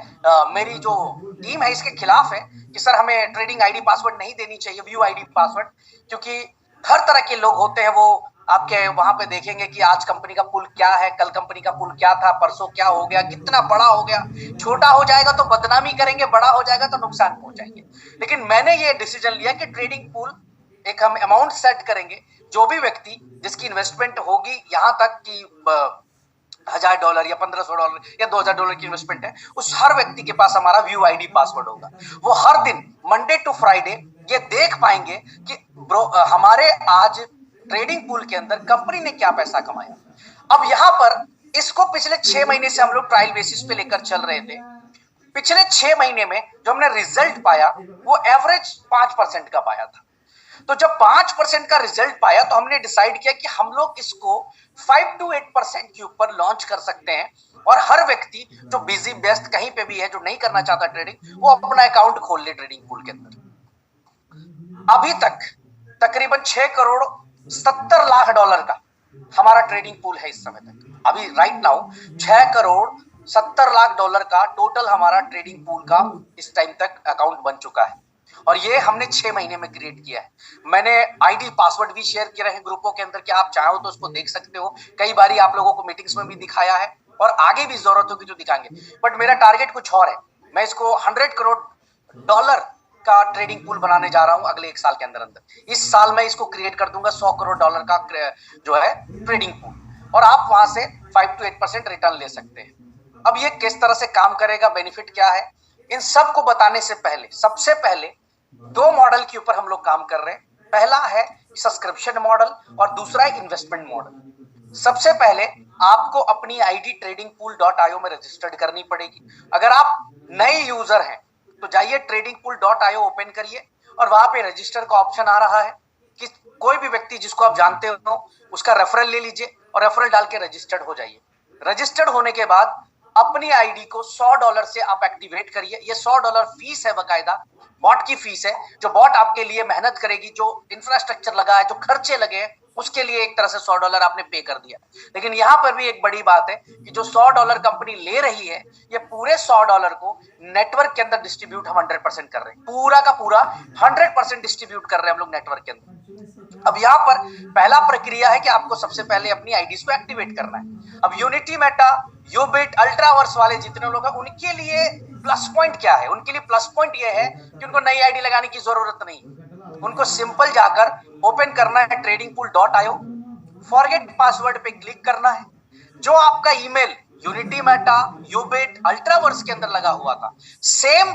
[SPEAKER 1] मेरी जो टीम है इसके खिलाफ है कि सर हमें ट्रेडिंग आईडी पासवर्ड नहीं देनी चाहिए, व्यू आईडी पासवर्ड, क्योंकि हर तरह के लोग होते हैं, वो आपके वहां पे देखेंगे कि आज कंपनी का पुल क्या है, कल कंपनी का पुल क्या था, परसों क्या हो गया, कितना बड़ा हो गया। छोटा हो जाएगा तो बदनामी करेंगे, बड़ा हो जाएगा तो नुकसान पहुंचाएंगे। लेकिन मैंने ये डिसीजन लिया कि ट्रेडिंग पुल एक हम अमाउंट सेट करेंगे, जो भी व्यक्ति जिसकी इन्वेस्टमेंट होगी यहां तक कि $1000 या $1500 या $2000 की इन्वेस्टमेंट है, उस हर व्यक्ति के पास हमारा व्यू आईडी पासवर्ड होगा। वो हर दिन मंडे टू फ्राइडे ये देख पाएंगे कि हमारे आज ट्रेडिंग पूल के अंदर कंपनी ने क्या पैसा कमाया। अब यहां पर इसको पिछले 6 महीने से हम लोग ट्रायल बेसिस पे लेकर चल रहे थे। पिछले 6 महीने में जो हमने रिजल्ट पाया वो एवरेज 5% का पाया था। तो जब 5% का रिजल्ट पाया तो हमने डिसाइड किया कि हम लोग इसको 5 to 8% के ऊपर लॉन्च कर सकते हैं, और हर व्यक्ति जो बिजी व्यस्त कहीं पे भी है, जो नहीं करना चाहता ट्रेडिंग, वो अपना अकाउंट खोल ले ट्रेडिंग पूल के अंदर। अभी तक तकरीबन 6 करोड़ 70 लाख डॉलर का हमारा ट्रेडिंग पूल है इस समय तक। अभी right now 6 crore 70 lakh dollar का टोटल हमारा ट्रेडिंग पूल का इस टाइम तक अकाउंट बन चुका है, और ये हमने 6 महीने में क्रिएट किया है। मैंने आईडी पासवर्ड भी शेयर किए हैं ग्रुपों के अंदर कि आप चाहो तो उसको देख सकते हो। कई बारी आप लोगों को मीटिंग्स में भी दिखाया है, और आगे भी जरूरत होगी तो दिखाएंगे। बट मेरा टारगेट कुछ और है, मैं इसको 100 करोड़ डॉलर का ट्रेडिंग पूल बनाने जा रहा हूं अगले 1 साल के अंदर अंदर। इस साल मैं इसको क्रिएट कर दूंगा 100 करोड़ डॉलर का जो है ट्रेडिंग पूल, और आप वहां से 5 to 8% रिटर्न ले सकते हैं। अब ये किस तरह से काम करेगा, बेनिफिट क्या है, इन सब को बताने से पहले सबसे पहले 2 मॉडल के ऊपर हम लोग काम कर रहे हैं। पहला है सब्सक्रिप्शन मॉडल और दूसरा है इन्वेस्टमेंट मॉडल। सबसे पहले आपको अपनी आईडी tradingpool.io में रजिस्टर्ड करनी पड़ेगी। अगर आप नए यूजर हैं तो जाइए tradingpool.io ओपन करिए, और वहां पे रजिस्टर का ऑप्शन आ रहा है कि कोई भी व्यक्ति जिसको आप जानते हो उसका रेफरल ले लीजिए और रेफरल डाल के रजिस्टर्ड हो जाइए। रजिस्टर्ड होने के बाद अपनी आईडी को $100 से आप एक्टिवेट करिए। ये $100 फीस है, बकायदा बॉट की फीस है, जो बॉट आपके लिए मेहनत करेगी, जो इंफ्रास्ट्रक्चर लगा है, जो खर्चे लगे हैं, उसके लिए एक तरह से $100 आपने पे कर दिया। लेकिन यहां पर भी एक बड़ी बात है कि जो $100 कंपनी ले रही है, ये पूरे $100 को नेटवर्क के अंदर डिस्ट्रीब्यूट हम 100% कर रहे हैं, पूरा का पूरा 100% डिस्ट्रीब्यूट कर रहे हैं हम लोग नेटवर्क के अंदर। अब यहाँ पर पहला प्रक्रिया है कि आपको सबसे पहले अपनी आईडीज को एक्टिवेट करना है। अब यूनिटी मेटा, यूबिट, अल्ट्रावर्स वाले जितने लोग हैं उनके लिए प्लस पॉइंट क्या है, उनके लिए प्लस पॉइंट ये है कि उनको नई आईडी लगाने की जरूरत नहीं। उनको सिंपल जाकर ओपन करना है tradingpool.io, फॉरगेट पासवर्ड पे क्लिक करना है। जो आपका ईमेल यूनिटी मेटा, यूबिट, अल्ट्रावर्स के अंदर लगा हुआ था, सेम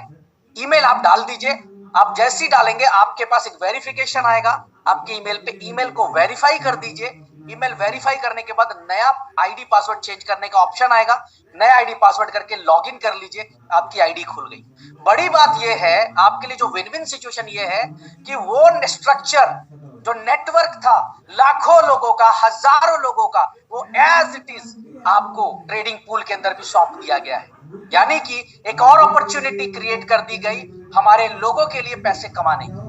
[SPEAKER 1] ईमेल आप डाल दीजिए। आप जैसे ही डालेंगे आपके पास एक वेरिफिकेशन आएगा, आपके ईमेल पे ईमेल को वेरीफाई कर दीजिए। ईमेल वेरीफाई करने के बाद नया आईडी पासवर्ड चेंज करने का ऑप्शन आएगा, नया आईडी पासवर्ड करके लॉगिन कर लीजिए, आपकी आईडी खुल गई। बड़ी बात यह है आपके लिए, जो विन विन सिचुएशन ये है कि वो स्ट्रक्चर जो नेटवर्क था लाखों लोगों का, हजारों लोगों का, वो एज इट इज आपको ट्रेडिंग पूल के अंदर भी सौंप दिया गया है। यानी कि एक और अपॉर्चुनिटी क्रिएट कर दी गई हमारे लोगों के लिए पैसे कमाने की,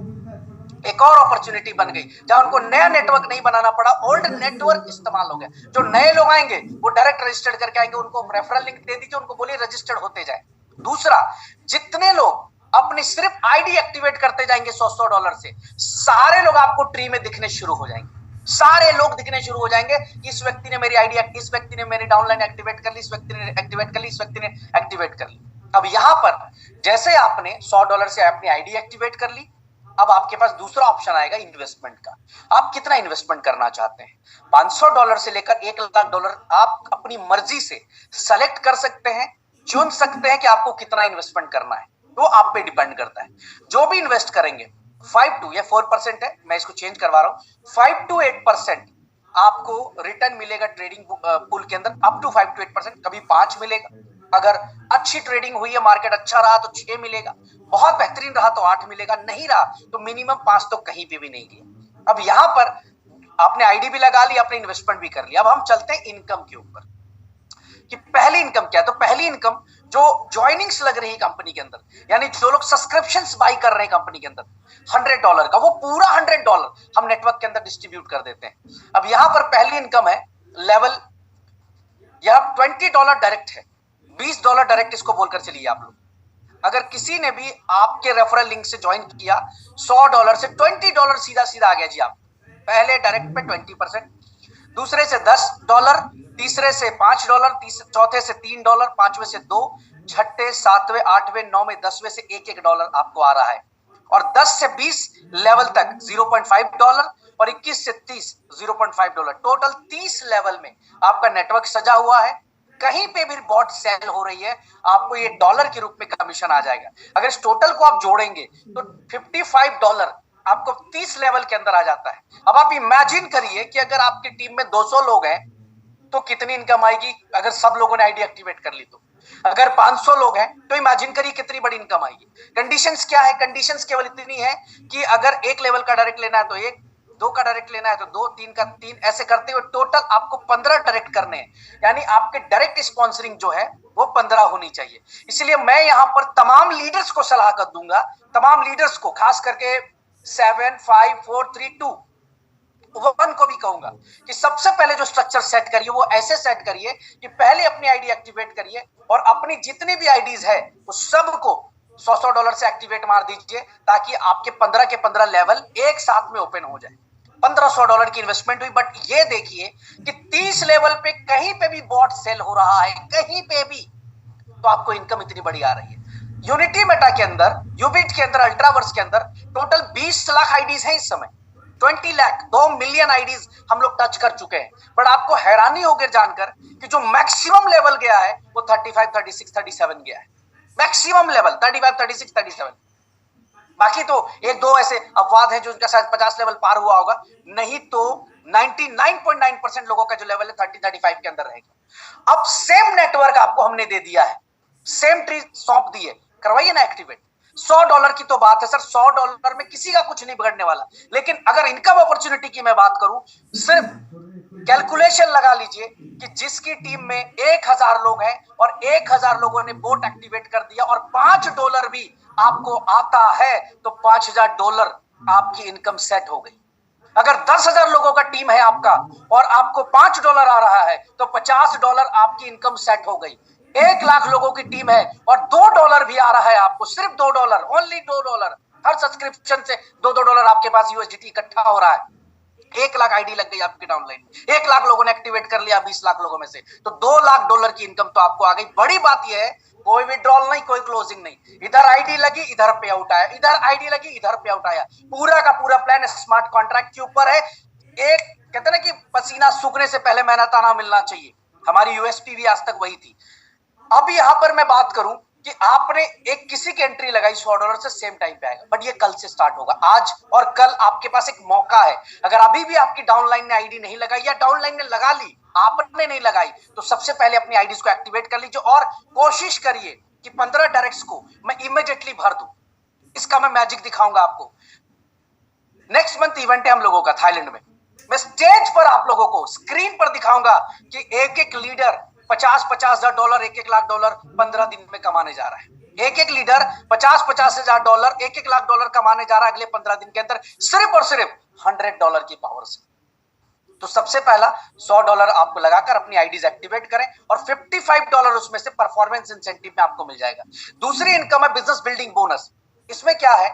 [SPEAKER 1] एक और अपॉर्चुनिटी बन गई जहां उनको नया नेटवर्क नहीं बनाना पड़ा, ओल्ड नेटवर्क इस्तेमाल हो गया। जो नए लोग आएंगे वो डायरेक्ट रजिस्टर्ड करके आएंगे, उनको रेफरल लिंक दे दीजिए, उनको बोलिए रजिस्टर्ड होते जाए। दूसरा, जितने लोग अपनी सिर्फ आईडी एक्टिवेट करते जाएंगे $100 से, सारे लोग आपको ट्री में दिखने शुरू हो जाएंगे। सारे लोग दिखने शुरू हो जाएंगे, इस व्यक्ति ने मेरी आईडी, इस व्यक्ति ने मेरी डाउनलाइन एक्टिवेट कर ली, इस व्यक्ति ने एक्टिवेट कर ली, इस व्यक्ति ने एक्टिवेट कर ली। अब यहां पर जैसे आपने $100 से अपनी आईडी एक्टिवेट कर ली, अब आपके पास दूसरा ऑप्शन आएगा इन्वेस्टमेंट का। आप कितना इन्वेस्टमेंट करना चाहते हैं? $500 से लेकर $1,00,000 आप अपनी मर्जी से सेलेक्ट कर सकते हैं, चुन सकते हैं कि आपको कितना इन्वेस्टमेंट करना है, वो आप पे डिपेंड करता है। जो भी इन्वेस्ट करेंगे 5 to या 4% है, मैं इसको चेंज करवा रहा हूं, 5 to 8% आपको रिटर्न मिलेगा ट्रेडिंग पूल के अंदर, अप टू 5 to 8%। कभी 5 मिलेगा, अगर अच्छी ट्रेडिंग हुई है, मार्केट अच्छा रहा तो 6 मिलेगा, बहुत बेहतरीन रहा तो 8 मिलेगा, नहीं रहा तो मिनिमम 5 तो कहीं पे भी नहीं गया। अब यहां पर आपने आईडी भी लगा ली, आपने इन्वेस्टमेंट भी कर लिया। अब हम चलते हैं इनकम के ऊपर। कि पहली इनकम क्या है। तो पहली इनकम जो ज्वाइनिंग्स लग रही है कंपनी के अंदर, यानी जो लोग सब्सक्रिप्शंस बाई कर रहे हैं कंपनी के अंदर $100 का, वो पूरा $100 हम नेटवर्क के अंदर डिस्ट्रीब्यूट कर देते हैं। अब यहां पर पहली इनकम है लेवल, यह $20 डायरेक्ट है, $20 डायरेक्ट इसको बोलकर चलिए आप लोग। अगर किसी ने भी आपके रेफरल लिंक से ज्वाइन किया $100 से $20 सीधा सीधा आ गया जी। आप पहले डायरेक्ट पे 20%, दूसरे से $10, तीसरे से $5, चौथे से $3, पांचवें से 2, छठे, सातवें, आठवें, नौवें, 10वें से $1 आपको आ रहा है। और 10 से 20 लेवल तक $0.5 और 21 से 30 $0.5। टोटल 30 लेवल में आपका नेटवर्क सजा हुआ है। कहीं पे भी बॉट सेल हो रही है, आपको ये डॉलर के रूप में कमीशन आ जाएगा। अगर इस टोटल को आप जोड़ेंगे तो $55 आपको 30 लेवल के अंदर आ जाता है। अब आप इमेजिन करिए कि अगर आपकी टीम में 200 लोग हैं तो कितनी इनकम आएगी अगर सब लोगों ने आईडी एक्टिवेट कर ली तो। अगर 500 लोग हैं तो इमेजिन करिए कितनी बड़ी इनकम आएगी। कंडीशंस क्या है? कंडीशंस केवल इतनी है कि अगर एक लेवल का डायरेक्ट लेना है तो एक, 2 का डायरेक्ट लेना है तो 2, 3 का 3, ऐसे करते हुए टोटल आपको 15 डायरेक्ट करने हैं। यानी आपके डायरेक्ट स्पॉन्सरिंग जो है वो 15 होनी चाहिए। इसलिए मैं यहां पर तमाम लीडर्स को सलाह कर दूंगा, तमाम लीडर्स को, खास करके 7, 5, 4, 3, 2, 1 को भी कहूंगा कि सबसे पहले जो स्ट्रक्चर सेट करिए वो ऐसे सेट करिए कि पहले अपनी आईडी एक्टिवेट करिए और अपनी जितनी भी आईडीज है वो सबको $100 से एक्टिवेट मार दीजिए, ताकि आपके 15 के 15 लेवल एक साथ में ओपन हो जाए। $1500 की इन्वेस्टमेंट हुई। बट ये देखिए कि 30 लेवल पे कहीं पे भी बॉट सेल हो रहा है, कहीं पे भी, तो आपको इनकम इतनी बड़ी आ रही है। यूनिटी मेटा के अंदर, यूबिट के अंदर, अल्ट्रावर्स के अंदर टोटल 20 लाख आईडीज हैं इस समय। 20 लाख, 2 मिलियन आईडीज हम लोग टच कर चुके हैं। बट आपको हैरानी होगी जानकर कि जो मैक्सिमम लेवल गया है वो 35, 36, 37 गया है। Maximum level 35, 36, 37। बाकी तो एक दो ऐसे अपवाद हैं जो उनका शायद 50 लेवल पार हुआ होगा, नहीं तो 99.9% लोगों का जो लेवल है 30, 35 के अंदर रहेगा। अब सेम नेटवर्क आपको हमने दे दिया है, सेम ट्री सौंप दी है, करवाइए ना एक्टिवेट। $100 की तो बात है सर, $100 में किसी का कुछ नहीं बिगड़ने वाला। लेकिन अगर इनकम अपॉर्चुनिटी की मैं बात करूं, सिर्फ कैलकुलेशन लगा लीजिए कि जिसकी टीम में 1000 लोग हैं और 1000 लोगों ने बोट एक्टिवेट कर दिया और $5 भी आपको आता है तो $5000 आपकी इनकम सेट हो गई। अगर 10,000 लोगों का टीम है आपका और आपको $5 आ रहा है तो $50 आपकी इनकम सेट हो गई। 1 लाख लोगों की टीम है और $2 भी आ रहा है आपको, सिर्फ $2, ओनली $2। हर सब्सक्रिप्शन से $2 आपके पास यूएसडीटी इकट्ठा हो रहा है। 1 लाख आईडी लग गई आपकी डाउनलाइन में, 1 लाख लोगों ने एक्टिवेट कर लिया 20 लाख लोगों में से, तो $2 लाख की इनकम तो आपको आ गई। बड़ी बात यह है, कोई विड्रॉल नहीं, कोई क्लोजिंग नहीं, इधर आईडी लगी इधर पे आउट आया, इधर आईडी लगी इधर पे आउट आया। पूरा का पूरा प्लान स्मार्ट कॉन्ट्रैक्ट के ऊपर है। एक कहते ना कि पसीना सूखने से पहले मेहनत आना मिलना चाहिए, हमारी यूएसपी भी आज तक वही थी। अब यहां पर मैं बात करूं कि आपने एक किसी की एंट्री लगाई $100 से, सेम टाइम पे आएगा, बट ये कल से स्टार्ट होगा। आज और कल आपके पास एक मौका है। अगर अभी भी आपकी डाउनलाइन ने आईडी नहीं लगाई या डाउनलाइन ने लगा ली आपने नहीं लगाई, तो सबसे पहले अपनी आईडीज को एक्टिवेट कर लीजिए और कोशिश करिए कि 15 डायरेक्ट्स को मैं इमीडिएटली भर दूं। इसका मैं मैजिक दिखाऊंगा आपको। नेक्स्ट मंथ इवेंट है हम लोगों का थाईलैंड में। मैं स्टेज पर आप लोगों को स्क्रीन पर दिखाऊंगा कि एक एक लीडर $50,000, $1 लाख 15 दिन में कमाने जा रहा है। एक एक लीडर $50,000, $1 लाख कमाने जा रहा है अगले 15 दिन के अंदर, सिर्फ और सिर्फ $100 की पावर से। तो सबसे पहला $100 आपको लगाकर अपनी आईडीज एक्टिवेट करें और $55 उसमें से परफॉर्मेंस इंसेंटिव में आपको मिल जाएगा। दूसरी इनकम है बिजनेस बिल्डिंग बोनस। इसमें क्या है,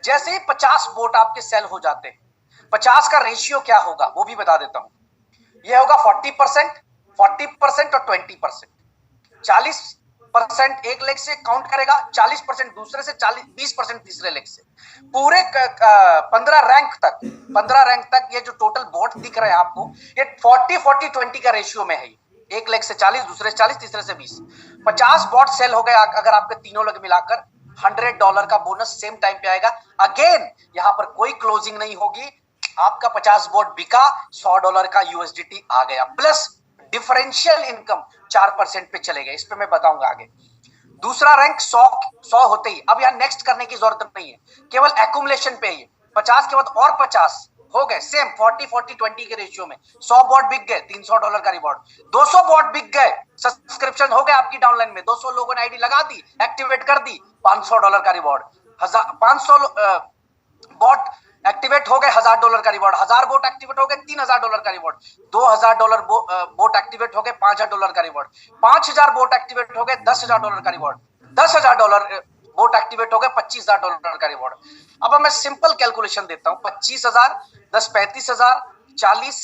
[SPEAKER 1] जैसे ही 50 बोट आपके सेल हो जाते हैं, 50 का रेशियो क्या होगा वो भी बता देता हूं। यह होगा 40%, 40% और 20%। 40% एक लेग से काउंट करेगा, 40% दूसरे से, 20% तीसरे लेग से। पूरे 15 रैंक तक ये जो टोटल बोट दिख रहे हैं आपको, ये 40-40-20 का रेशियो में है। एक लेग से 40, दूसरे से 40, तीसरे से 20। 50 बॉट सेल हो गए अगर आपके तीनों लेग मिलाकर, $100 का बोनस सेम टाइम पे आएगा। अगेन यहां पर कोई क्लोजिंग नहीं होगी, आपका 50 बोट बिका, $100 का यूएसडीटी आ गया, प्लस डिफरेंशियल इनकम 4% पे चले गए। इस पे मैं बताऊंगा आगे। दूसरा रैंक 100 होते ही, अब यहां नेक्स्ट करने की जरूरत नहीं है, केवल एक्युमुलेशन पे ही 50 के बाद और 50 हो गए सेम 40-40-20 के रेशियो में। 100 बॉट बिक गए, $300 का रिवॉर्ड। 200 बॉट बिक गए, सब्सक्रिप्शन हो गए आपकी डाउनलाइन में, 200 लोगों ने आईडी लगा दी, एक्टिवेट कर दी, $500 का रिवॉर्ड। 500 बॉट एक्टिवेट हो गए, $1000 का रिवॉर्ड। 1000 बोट एक्टिवेट हो गए, $3000 का रिवॉर्ड। $2000 बोट एक्टिवेट हो गए, $5000 का रिवॉर्ड। 5000 बोट एक्टिवेट हो गए, $10,000 का रिवॉर्ड। $10,000 बोट एक्टिवेट हो गए, $25,000 का रिवॉर्ड। अब मैं सिंपल कैलकुलेशन देता हूं, 25,000 10 35,000 40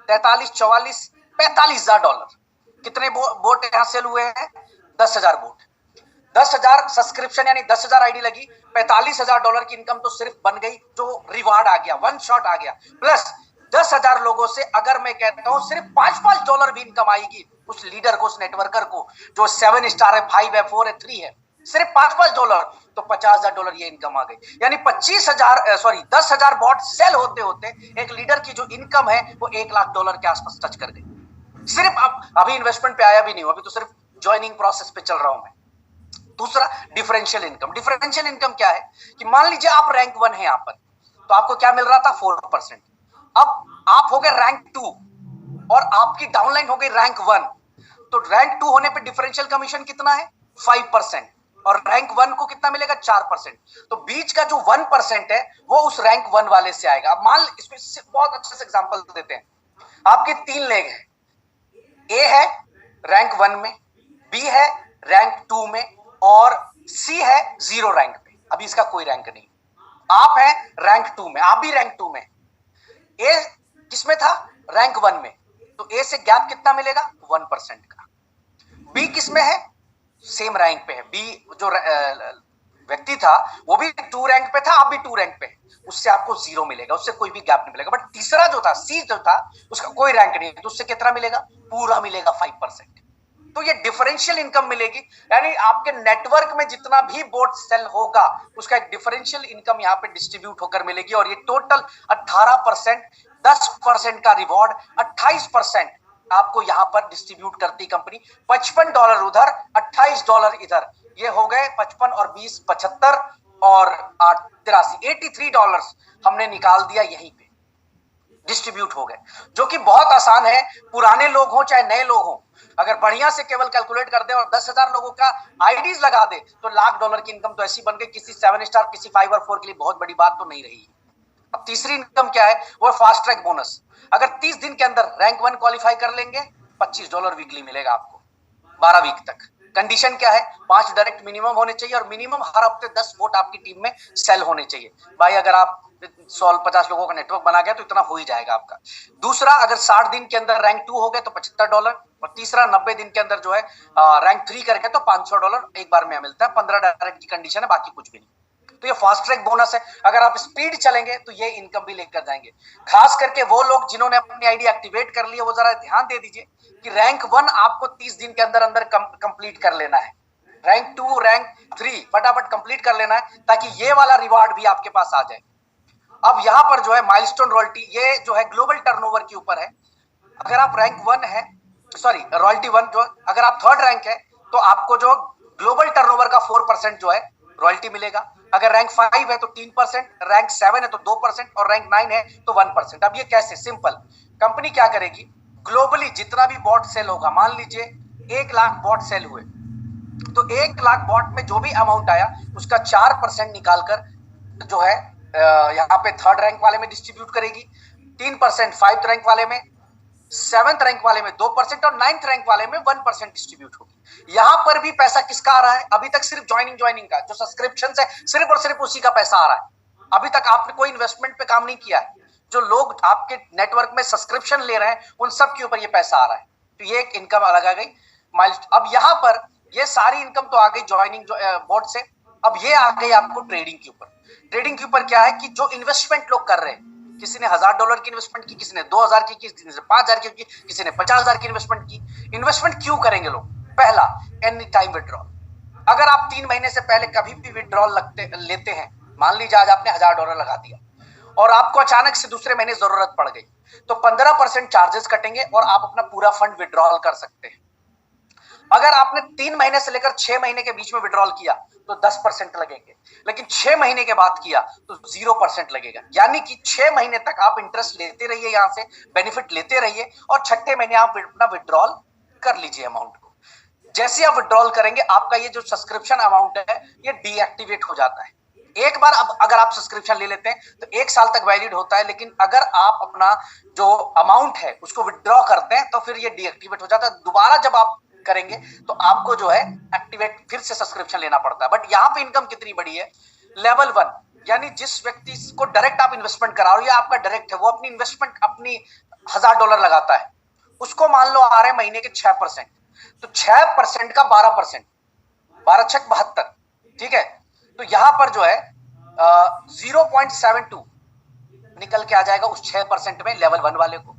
[SPEAKER 1] 43 44 $45,000 कितने बोट यहां सेल हुए हैं? 10,000 बोट। 10,000 सब्सक्रिप्शन यानी 10,000 आईडी लगी, $45,000 की इनकम तो सिर्फ बन गई, जो रिवार्ड आ गया, वन शॉट आ गया। प्लस 10,000 लोगों से अगर मैं कहता हूं सिर्फ $5 भी इनकम आएगी उस लीडर को, उस नेटवर्कर को, जो 7 स्टार है, 5 है, 4 है, 3 है, सिर्फ $5 तो $50,000 ये इनकम आ गई। यानी 10,000 बॉट सेल होते होते एक लीडर की जो इनकम है वो $1,00,000 के आसपास टच कर गई। सिर्फ अभी इन्वेस्टमेंट पे आया भी नहीं हूं, अभी तो सिर्फ ज्वाइनिंग प्रोसेस पे चल रहा हूं मैं। दूसरा डिफरेंशियल इनकम। डिफरेंशियल इनकम क्या है कि मान लीजिए आप रैंक 1 है यहां पर, तो आपको क्या मिल रहा था? 4%। अब आप हो गए रैंक 2 और आपकी डाउनलाइन हो गई रैंक 1, तो रैंक 2 होने पे डिफरेंशियल कमीशन कितना है? 5%। और रैंक 1 को कितना मिलेगा? 4%। तो बीच का जो 1% है वो उस रैंक 1 वाले से आएगा। अब मान इसमें बहुत अच्छे से एग्जांपल देते हैं। आपके 3 लेग हैं, ए है रैंक 1 में, बी है रैंक 2 में और सी है 0 रैंक पे। अभी इसका कोई रैंक नहीं। आप हैं रैंक 2 में, आप भी रैंक 2 में। ए किसमें था? रैंक 1 में। तो ए से गैप कितना मिलेगा? 1% का। बी किसमें है? सेम रैंक पे है। बी जो व्यक्ति था वो भी 2 रैंक पे था, आप भी 2 रैंक पे है, उससे आपको 0 मिलेगा, उससे कोई भी गैप नहीं मिलेगा। बट तीसरा जो था, सी जो था, उसका कोई रैंक नहीं है, तो उससे कितना मिलेगा? पूरा मिलेगा 5%। तो ये डिफरेंशियल इनकम मिलेगी, यानी आपके नेटवर्क में जितना भी बोट सेल होगा उसका एक डिफरेंशियल इनकम यहाँ पे डिस्ट्रीब्यूट होकर मिलेगी। और ये टोटल 18%, 10% का रिवॉर्ड, 28% आपको यहाँ पर डिस्ट्रीब्यूट करती कंपनी। $55 उधर, $28 इधर, ये हो गए 55 और 20 75 और 8 83 $83 हमने निकाल दिया, यहीं पे डिस्ट्रीब्यूट हो गए, जो कि बहुत आसान है। पुराने लोग हो चाहे नए लोग हो, अगर बढ़िया से केवल कैलकुलेट कर दे और 10,000 लोगों का आईडीज लगा दे तो $1,00,000 की इनकम तो ऐसी बन गई। किसी 7 स्टार, किसी 5 और 4 के लिए बहुत बड़ी बात तो नहीं रही। अब तीसरी इनकम क्या है? वो फास्ट ट्रैक बोनस। अगर 30 दिन के अंदर रैंक 1 क्वालिफाई कर लेंगे, $25 वीकली मिलेगा आपको 12 वीक तक। कंडीशन क्या है? 5 डायरेक्ट मिनिमम होने चाहिए और मिनिमम हर हफ्ते 10 वोट आपकी टीम में सेल होने चाहिए। भाई अगर आप 150 लोगों का नेटवर्क बना गया तो इतना हो ही जाएगा आपका। दूसरा, अगर 60 दिन के अंदर रैंक 2 हो गए तो $75। और तीसरा, 90 दिन के अंदर जो है रैंक 3 करके तो $500 एक बार में मिलता है। 15 डायरेक्ट की कंडीशन है, बाकी कुछ भी नहीं। तो ये फास्ट ट्रैक बोनस है। अगर आप स्पीड चलेंगे तो ये इनकम भी लेकर जाएंगे। खास करके वो लोग जिन्होंने अपनी आईडी एक्टिवेट कर ली है, वो जरा ध्यान दे दीजिए कि रैंक 1 आपको 30 दिन के अंदर अंदर कंप्लीट कर लेना है। रैंक 2, रैंक 3 फटाफट कंप्लीट कर लेना है, ताकि ये वाला रिवार्ड भी आपके पास आ जाए। अब यहाँ पर जो है माइलस्टोन रॉयल्टी, ये जो है ग्लोबल टर्नओवर के ऊपर है। अगर आप रैंक 1 है, सॉरी रॉयल्टी 1 जो, अगर आप 3rd रैंक है तो आपको जो ग्लोबल टर्नओवर का 4% जो है रॉयल्टी मिलेगा। अगर रैंक 5 है तो 3%, रैंक 7 है तो 2% और रैंक 9 है तो 1%। अब ये कैसे? सिंपल, कंपनी क्या करेगी, ग्लोबली जितना भी बॉट सेल होगा, मान लीजिए 1,00,000 बॉट सेल हुए, तो 1,00,000 बॉट में जो भी अमाउंट आया उसका 4% निकालकर जो है यहाँ पे 3rd रैंक वाले में डिस्ट्रीब्यूट करेगी, 3% 5th रैंक वाले में, 7th रैंक वाले में 2% और 9th रैंक वाले में 1% डिस्ट्रीब्यूट होगी। यहां पर भी पैसा किसका आ रहा है? अभी तक सिर्फ ज्वाइनिंग का जो सब्सक्रिप्शन है, सिर्फ और सिर्फ उसी का पैसा आ रहा है। अभी तक आपने कोई इन्वेस्टमेंट पे काम नहीं किया है। जो लोग आपके नेटवर्क में सब्सक्रिप्शन ले रहे हैं उन सब के ऊपर ये पैसा आ रहा है। तो ये एक इनकम अलग आ गई माइलस्टोन। अब यहाँ पर ये सारी इनकम तो आ गई ज्वाइनिंग बोर्ड से। अब ये आ गई आपको ट्रेडिंग के ऊपर। ट्रेडिंग के ऊपर क्या है कि जो इन्वेस्टमेंट लोग कर रहे हैं, किसी ने $1,000 की इन्वेस्टमेंट की, किसी ने 2,000 की, किसी ने 5,000 की, किसी ने 50,000 की इन्वेस्टमेंट की। इन्वेस्टमेंट क्यों करेंगे लोग? पहला, एनी टाइम विड्रॉल। अगर आप 3 महीने से पहले कभी भी विड्रॉल लेते हैं, मान लीजिए आज आपने $1,000 लगा दिया और आपको अचानक से दूसरे महीने जरूरत पड़ गई, तो 15% चार्जेस कटेंगे और आप अपना पूरा फंड विड्रॉल कर सकते हैं। अगर आपने 3 महीने से लेकर 6 महीने के बीच में विड्रॉल किया तो 10% लगेंगे, लेकिन 6 महीने के बाद किया तो 0% लगेगा। यानी कि 6 महीने तक आप इंटरेस्ट लेते रहिए, यहां से बेनिफिट लेते रहिए, और छठे महीने आप अपना विड्रॉल कर लीजिए अमाउंट को। जैसे आप विड्रॉल करेंगे आपका ये जो सब्सक्रिप्शन अमाउंट है ये डीएक्टिवेट हो जाता है। एक बार अब अगर आप सब्सक्रिप्शन ले लेते हैं तो 1 साल तक वैलिड होता है, लेकिन अगर आप अपना जो अमाउंट है उसको विड्रॉ करते हैं तो फिर ये डीएक्टिवेट हो जाता है। दोबारा जब आप करेंगे तो आपको जो है एक्टिवेट फिर से सब्सक्रिप्शन लेना पड़ता है। बट यहाँ पे इनकम कितनी बड़ी है, लेवल 1, यानी जिस व्यक्ति को डायरेक्ट आप इन्वेस्टमेंट करा रहे हो या आपका डायरेक्ट है, वो अपनी इन्वेस्टमेंट अपनी $1000 लगाता है, उसको मान लो आ रहे हैं महीने के 6%, तो 6% का 12%, 12 छक 72, ठीक है। तो यहां पर जो है 0.72 निकल के आ जाएगा उस 6% में लेवल 1 वाले को।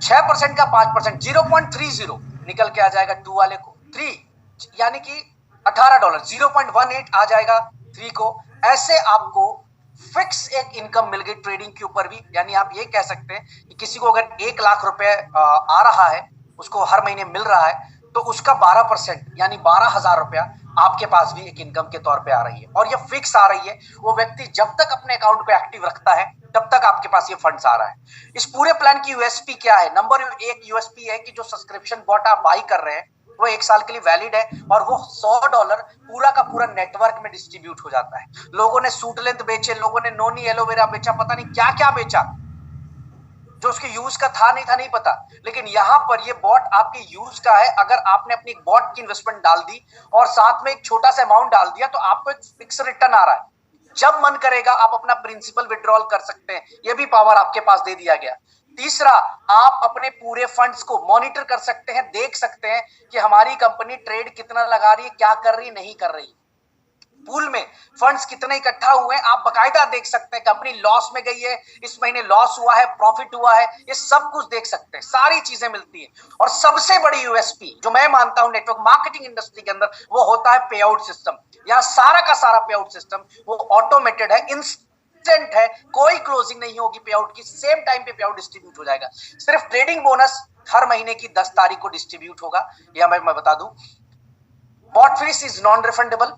[SPEAKER 1] 6% का 5% 0.30 निकल के आ जाएगा 2 वाले को। 3 यानी कि $18, 0.18 आ जाएगा 3 को। ऐसे आपको फिक्स एक इनकम मिल गई ट्रेडिंग के ऊपर भी। यानी आप ये कह सकते हैं कि किसी को अगर 1 लाख रुपए आ रहा है, उसको हर महीने मिल रहा है, तो उसका 12% यानी 12,000 रुपया आपके पास भी एक इनकम के तौर पे आ रही है, और ये फिक्स आ रही है। वो व्यक्ति जब तक अपने अकाउंट को एक्टिव रखता है तब तक आपके पास ये फंड्स आ रहा है। इस पूरे प्लान की यूएसपी क्या है? नंबर 1 यूएसपी है कि जो सब्सक्रिप्शन बॉट आप बाई कर रहे हैं वो 1 साल के लिए वैलिड है, और वो $100 पूरा का पूरा नेटवर्क में डिस्ट्रीब्यूट हो जाता है। लोगों ने सूट लेंथ बेचे, लोगों ने नोनी एलोवेरा बेचा, पता नहीं क्या क्या बेचा, जो उसके यूज का था नहीं पता। लेकिन यहां पर ये बॉट आपके यूज का है। अगर आपने अपनी एक बॉट की इन्वेस्टमेंट डाल दी और साथ में एक छोटा सा अमाउंट डाल दिया तो आपको एक फिक्स रिटर्न आ रहा है। जब मन करेगा आप अपना प्रिंसिपल विड्रॉल कर सकते हैं, ये भी पावर आपके पास दे दिया गया। तीसरा, आप अपने पूरे फंड्स को मॉनिटर कर सकते हैं, देख सकते हैं कि हमारी कंपनी ट्रेड कितना लगा रही है, क्या कर रही है, नहीं कर रही, पूल में फंड्स कितने इकट्ठा हुए हैं आप बकायदा देख सकते हैं। कंपनी लॉस में गई है, इस महीने लॉस हुआ है, प्रॉफिट हुआ है, ये सब कुछ देख सकते हैं, सारी चीजें मिलती हैं। और सबसे बड़ी यूएसपी जो मैं मानता हूं नेटवर्क मार्केटिंग इंडस्ट्री के अंदर, वो होता है पे आउट सिस्टम। यहां सारा का सारा पे आउट सिस्टम वो ऑटोमेटेड है, इंस्टेंट है, कोई क्लोजिंग नहीं होगी पे आउट की, सेम टाइम पे आउट डिस्ट्रीब्यूट हो जाएगा। सिर्फ ट्रेडिंग बोनस हर महीने की 10 तारीख को डिस्ट्रीब्यूट होगा, यह मैं बता दूं। Bot fees is non refundable,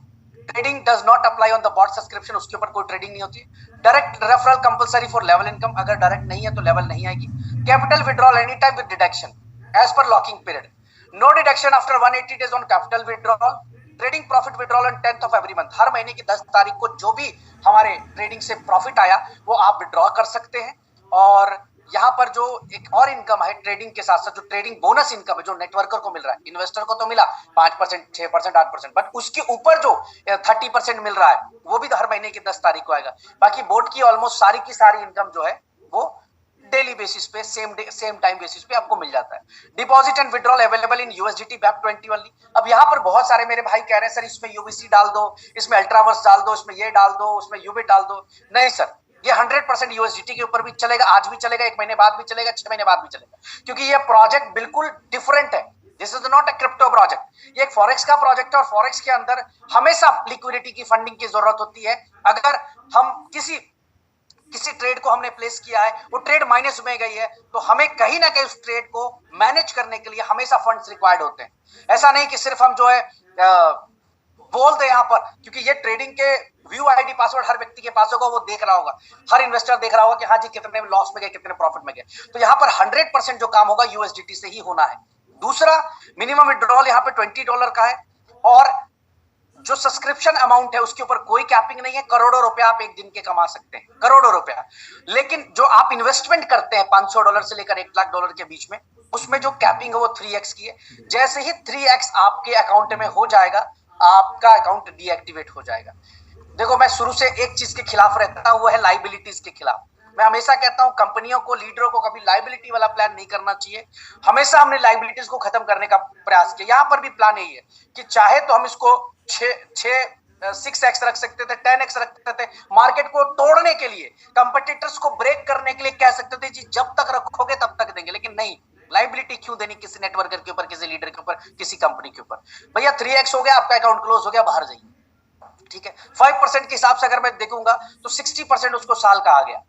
[SPEAKER 1] trading does not apply on the bot subscription, उसके ऊपर कोई ट्रेडिंग नहीं होती। Direct referral compulsory for level income, अगर डायरेक्ट नहीं है तो लेवल नहीं आएगी। Capital withdrawal any time with deduction as per locking period, no deduction after 180 days on capital withdrawal. Trading profit withdrawal on 10th of every month, हर महीने की 10 तारीख को जो भी हमारे ट्रेडिंग से प्रॉफिट आया वो आप विड्रॉ कर सकते हैं। और यहाँ पर जो एक और इनकम है ट्रेडिंग के साथ साथ, जो ट्रेडिंग बोनस इनकम है जो नेटवर्कर को मिल रहा है, इन्वेस्टर को तो मिला 5%, 6%, 8%, बट उसके ऊपर जो 30% मिल रहा है वो भी हर महीने की 10 तारीख को आएगा। बाकी बोर्ड की ऑलमोस्ट सारी की सारी इनकम जो है वो डेली बेसिस पे सेम टाइम बेसिस पे आपको मिल जाता है। Deposit and withdrawal available in USDT BAP20 only. अब यहाँ पर बहुत सारे मेरे भाई कह रहे हैं सर इसमें यूबीसी डाल दो, इसमें अल्ट्रावर्स डाल दो, इसमें ये डाल दो, उसमें यूबिट डाल दो। नहीं सर, ये 100% यूएसडीटी के ऊपर भी चलेगा, आज भी चलेगा, 1 महीने बाद भी चलेगा, 6 महीने बाद भी चलेगा, क्योंकि ये प्रोजेक्ट बिल्कुल डिफरेंट है। This is not a crypto project, ये एक फॉरेक्स का प्रोजेक्ट है, और फॉरेक्स के अंदर हमेशा लिक्विडिटी की फंडिंग की जरूरत होती है। अगर हम किसी ट्रेड को हमने प्लेस किया है, वो ट्रेड माइनस में गई है, तो हमें कहीं ना कहीं उस ट्रेड को मैनेज करने के लिए हमेशा फंड्स रिक्वायर्ड होते हैं। ऐसा नहीं कि सिर्फ हम जो है बोल दे यहाँ पर, क्योंकि ये ट्रेडिंग के व्यू आईडी पासवर्ड हर व्यक्ति के पास होगा, वो देख रहा होगा, हर इन्वेस्टर देख रहा होगा कि हाँ जी कितने लॉस में गए, कितने प्रॉफिट में गए। तो यहाँ पर 100% जो काम होगा यूएसडीटी से ही होना है। दूसरा, मिनिमम विड्रॉल यहाँ पे $20 का है, और जो सब्सक्रिप्शन अमाउंट है उसके ऊपर कोई कैपिंग नहीं है। करोड़ों रुपया आप एक दिन के कमा सकते हैं, करोड़ों रुपया। लेकिन जो आप इन्वेस्टमेंट करते हैं $500 से लेकर $1 लाख के बीच में, उसमें जो कैपिंग है वो 3x की है। जैसे ही 3x आपके अकाउंट में हो जाएगा, आपका अकाउंट डीएक्टिवेट हो जाएगा। देखो, मैं शुरू से एक चीज के खिलाफ रहता हूं, वो है लाइबिलिटीज के खिलाफ। मैं हमेशा कहता हूं कंपनियों को, लीडरों को कभी लाइबिलिटी वाला प्लान नहीं करना चाहिए। हमेशा हमने लाइबिलिटीज को खत्म करने का प्रयास किया। यहाँ पर भी प्लान यही है कि चाहे तो हम इसको 6x रख सकते थे, 10x रख सकते थे, मार्केट को तोड़ने के लिए, कंपटीटर्स को ब्रेक करने के लिए कह सकते थे जी जब तक रखोगे तब तक देंगे। लेकिन नहीं, लाइबिलिटी क्यों देनी किसी नेटवर्कर के ऊपर, किसी लीडर के ऊपर, किसी कंपनी के ऊपर। भैया 3x हो गया, आपका अकाउंट क्लोज हो गया, बाहर जाइए। ठीक है, 5% के हिसाब से अगर मैं देखूंगा तो 60% उसको साल का आ गया।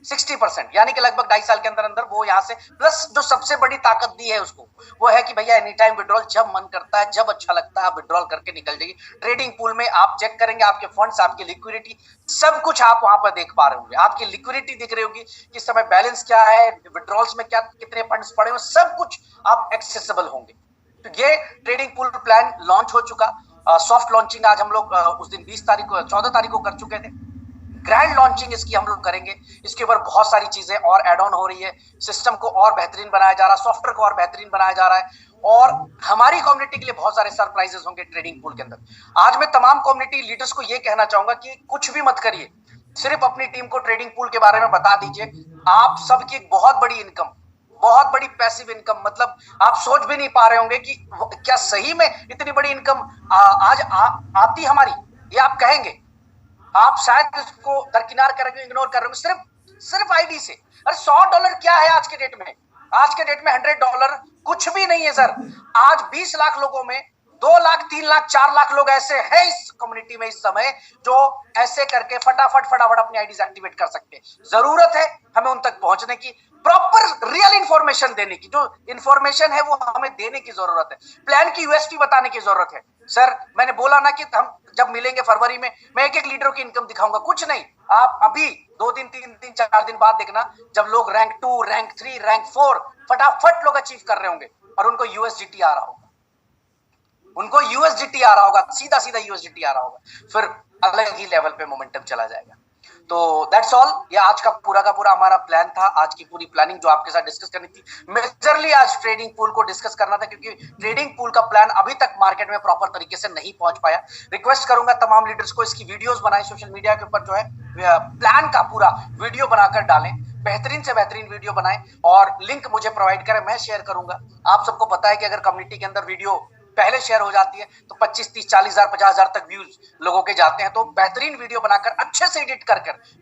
[SPEAKER 1] 60%, यानी कि लगभग 2.5 साल के अंदर अंदर वो यहाँ से, प्लस जो सबसे बड़ी ताकत दी है उसको वो है कि भैया एनी टाइम विड्रॉल, जब मन करता है, जब अच्छा लगता है आप विड्रॉल करके निकल जाइए। ट्रेडिंग पूल में आप चेक करेंगे आपके फंड्स, आपकी लिक्विडिटी, सब कुछ आप वहां पर देख पा रहे होंगे। आपकी लिक्विडिटी दिख रही होगी, किस समय बैलेंस क्या है, विड्रॉल्स में क्या कितने फंड्स पड़े हुए, सब कुछ आप एक्सेसिबल होंगे। तो ये ट्रेडिंग पूल प्लान लॉन्च हो चुका। सॉफ्ट लॉन्चिंग आज हम लोग उस दिन 20 तारीख को, 14 तारीख को कर चुके थे। ग्रैंड लॉन्चिंग इसकी हम लोग करेंगे। इसके ऊपर बहुत सारी चीजें और ऐड ऑन हो रही है, सिस्टम को और बेहतरीन बनाया जा रहा है, सॉफ्टवेयर को और बेहतरीन बनाया जा रहा है, और हमारी कम्युनिटी के लिए बहुत सारे सरप्राइजेस होंगे ट्रेडिंग पूल के अंदर। आज मैं तमाम कम्युनिटी लीडर्स को यह कहना चाहूंगा कि कुछ भी मत करिए, सिर्फ अपनी टीम को ट्रेडिंग पूल के बारे में बता दीजिए। आप सबकी एक बहुत बड़ी इनकम, बहुत बड़ी पैसिव इनकम, मतलब आप सोच भी नहीं पा रहे होंगे कि क्या सही में इतनी बड़ी इनकम आज आती हमारी, ये आप कहेंगे। आप शायद इसको दरकिनार करेंगे, इग्नोर कर रहे हो, सिर्फ आईडी से। अरे $100 क्या है आज के डेट में? आज के डेट में $100 कुछ भी नहीं है सर। आज 20 लाख लोगों में 2 लाख, 3 लाख, 4 लाख लोग ऐसे हैं इस कम्युनिटी में इस समय जो ऐसे करके फटाफट अपनी आईडीज एक्टिवेट कर सकते हैं। जरूरत है हमें उन तक पहुंचने की, प्रॉपर रियल इंफॉर्मेशन देने की। जो इंफॉर्मेशन है वो हमें देने की जरूरत है, प्लान की यूएसपी बताने की जरूरत है। सर मैंने बोला ना कि हम जब मिलेंगे फरवरी में, मैं एक एक लीडरों की इनकम दिखाऊंगा, कुछ नहीं। आप अभी 2 दिन, 3 दिन, 4 दिन बाद देखना, जब लोग रैंक 2, रैंक 3, रैंक 4 फटाफट लोग अचीव कर रहे होंगे और उनको यूएसडीटी आ रहा होगा, उनको यूएसडीटी आ रहा होगा, सीधा यूएसडीटी आ रहा होगा, फिर अलग ही लेवल पे मोमेंटम चला जाएगा। तो दैट्स ऑल, ये आज का पूरा हमारा प्लान था। आज की पूरी प्लानिंग जो आपके साथ डिस्कस करनी थी, मेजरली आज ट्रेडिंग पूल को डिस्कस करना था, क्योंकि ट्रेडिंग पूल का प्लान अभी तक मार्केट में प्रॉपर तरीके से नहीं पहुंच पाया। रिक्वेस्ट करूंगा तमाम लीडर्स को, इसकी वीडियोस बनाएं, सोशल मीडिया के ऊपर जो है प्लान का पूरा वीडियो बनाकर डालें, बेहतरीन से बेहतरीन वीडियो बनाएं और लिंक मुझे प्रोवाइड करें, मैं शेयर करूंगा। आप सबको पता है कि अगर कम्युनिटी के अंदर वीडियो पहले शेयर हो जाती है तो 25, 30, 40 हजार, 50 हजार तक व्यूज लोगों के जाते हैं। तो बेहतरीन वीडियो बनाकर अच्छे से एडिट कर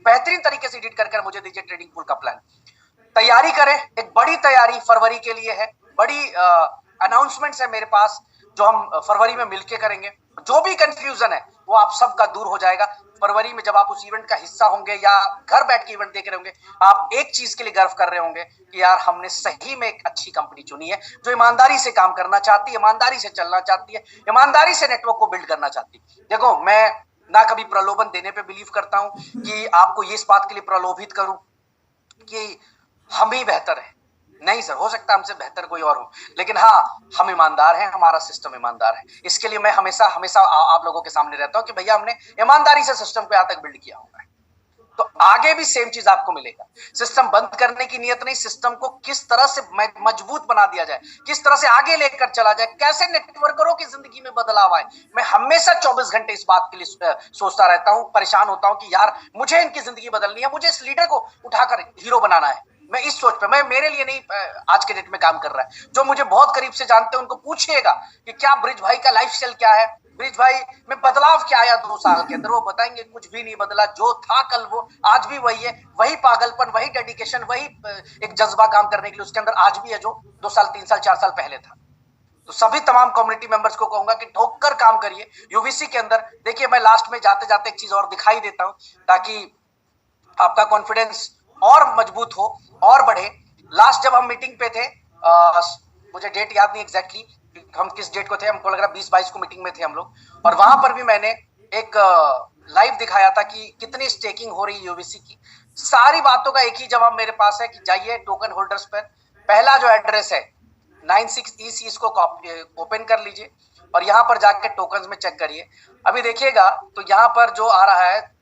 [SPEAKER 1] बेहतरीन तरीके से एडिट कर मुझे दीजिए ट्रेडिंग पूल का प्लान। तैयारी करें, एक बड़ी तैयारी फरवरी के लिए है, बड़ी अनाउंसमेंट्स है मेरे पास जो हम फरवरी में मिलके करेंगे। जो भी कंफ्यूजन है वो आप सबका दूर हो जाएगा फरवरी में, जब आप उस इवेंट का हिस्सा होंगे या घर बैठ के इवेंट देख रहे होंगे। आप एक चीज के लिए गर्व कर रहे होंगे कि यार हमने सही में एक अच्छी कंपनी चुनी है जो ईमानदारी से काम करना चाहती है, ईमानदारी से चलना चाहती है, ईमानदारी से नेटवर्क को बिल्ड करना चाहती है। देखो, मैं ना कभी प्रलोभन देने पे बिलीव करता हूं कि आपको ये इस बात के लिए प्रलोभित करूं कि हम ही बेहतर है। नहीं सर, हो सकता है हमसे बेहतर कोई और हो, लेकिन हाँ, हम ईमानदार हैं, हमारा सिस्टम ईमानदार है। इसके लिए मैं हमेशा आप लोगों के सामने रहता हूं कि भैया हमने ईमानदारी से सिस्टम को यहां तक बिल्ड किया होगा। तो आगे भी सेम चीज आपको मिलेगा। सिस्टम बंद करने की नियत नहीं, सिस्टम को किस तरह से मजबूत बना दिया जाए, किस तरह से आगे लेकर चला जाए, कैसे नेटवर्करों की जिंदगी में बदलाव आए। मैं हमेशा 24 घंटे इस बात के लिए सोचता रहता हूं, परेशान होता हूं कि यार मुझे इनकी जिंदगी बदलनी है, मुझे इस लीडर को उठाकर हीरो बनाना है। मैं इस सोच पे, मैं मेरे लिए नहीं आज के डेट में काम कर रहा है। जो मुझे बहुत करीब से जानते हैं उनको पूछिएगा कि क्या ब्रिज भाई का लाइफस्टाइल क्या है, ब्रिज भाई में बदलाव क्या आया 2 साल के अंदर, वो बताएंगे कुछ भी नहीं बदला, जो था कल वो आज भी वही है, वही पागलपन, वही डेडिकेशन, वही एक जज्बा काम करने के लिए उसके अंदर आज भी है जो 2 साल, 3 साल, 4 साल पहले था। तो सभी तमाम कम्युनिटी मेंबर्स को कहूंगा कि ठोक कर काम करिए यूवीसी के अंदर। देखिए, मैं लास्ट में जाते जाते एक चीज और दिखाई देता हूं ताकि आपका कॉन्फिडेंस और मजबूत हो और बढ़े। लास्ट जब हम मीटिंग पे थे, मुझे डेट याद नहीं एग्जैक्टली हम किस डेट को थे, हमको लग रहा 20-22 को मीटिंग में थे हम लोग, और वहां पर भी मैंने एक लाइव दिखाया था कि कितनी स्टेकिंग हो रही है यूवीसी की। सारी बातों का एक ही जवाब मेरे पास है कि जाइए टोकन होल्डर्स पर, पहला जो एड्रेस है 96EC, इसको ओपन कर लीजिए और यहाँ पर जाकर टोकन में चेक करिए। अभी देखिएगा तो यहाँ पर जो आ रहा है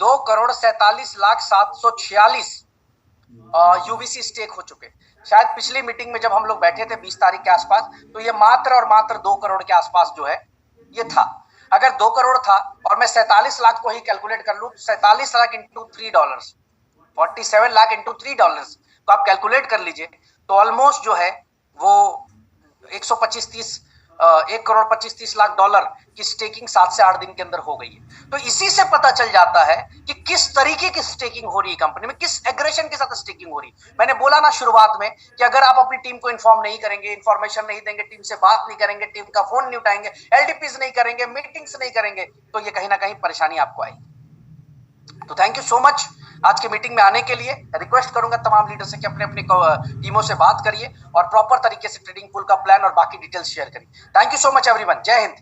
[SPEAKER 1] 2,47,746 यूवीसी स्टेक हो चुके। शायद पिछली मीटिंग में जब हम लोग बैठे थे 20 तारीख के आसपास, तो ये मात्र और मात्र 2 करोड़ के आसपास जो है ये था। अगर 2 करोड़ था और मैं 47 लाख को ही कैलकुलेट कर लूं, 47 लाख इंटू $3, 47 लाख इंटू $3 तो आप कैलकुलेट कर लीजिए, तो ऑलमोस्ट जो है वो 1 करोड़ 25-30 लाख डॉलर की स्टेकिंग 7 से 8 दिन के अंदर हो गई है। तो इसी से पता चल जाता है कि किस तरीके की स्टेकिंग हो रही है कंपनी में, किस एग्रेशन के साथ स्टेकिंग हो रही है। मैंने बोला ना शुरुआत में कि अगर आप अपनी टीम को इन्फॉर्म नहीं करेंगे, इन्फॉर्मेशन नहीं देंगे, टीम से बात नहीं करेंगे, टीम का फोन नहीं उठाएंगे, एलडीपीज नहीं करेंगे, मीटिंग्स नहीं करेंगे, तो ये कहीं ना कहीं परेशानी आपको आएगी। तो थैंक यू सो मच। आज के मीटिंग में आने के लिए रिक्वेस्ट करूंगा तमाम लीडर से कि अपने अपने टीमों से बात करिए और प्रॉपर तरीके से ट्रेडिंग पूल का प्लान और बाकी डिटेल्स शेयर करिए। Thank you so much everyone, जय हिंद।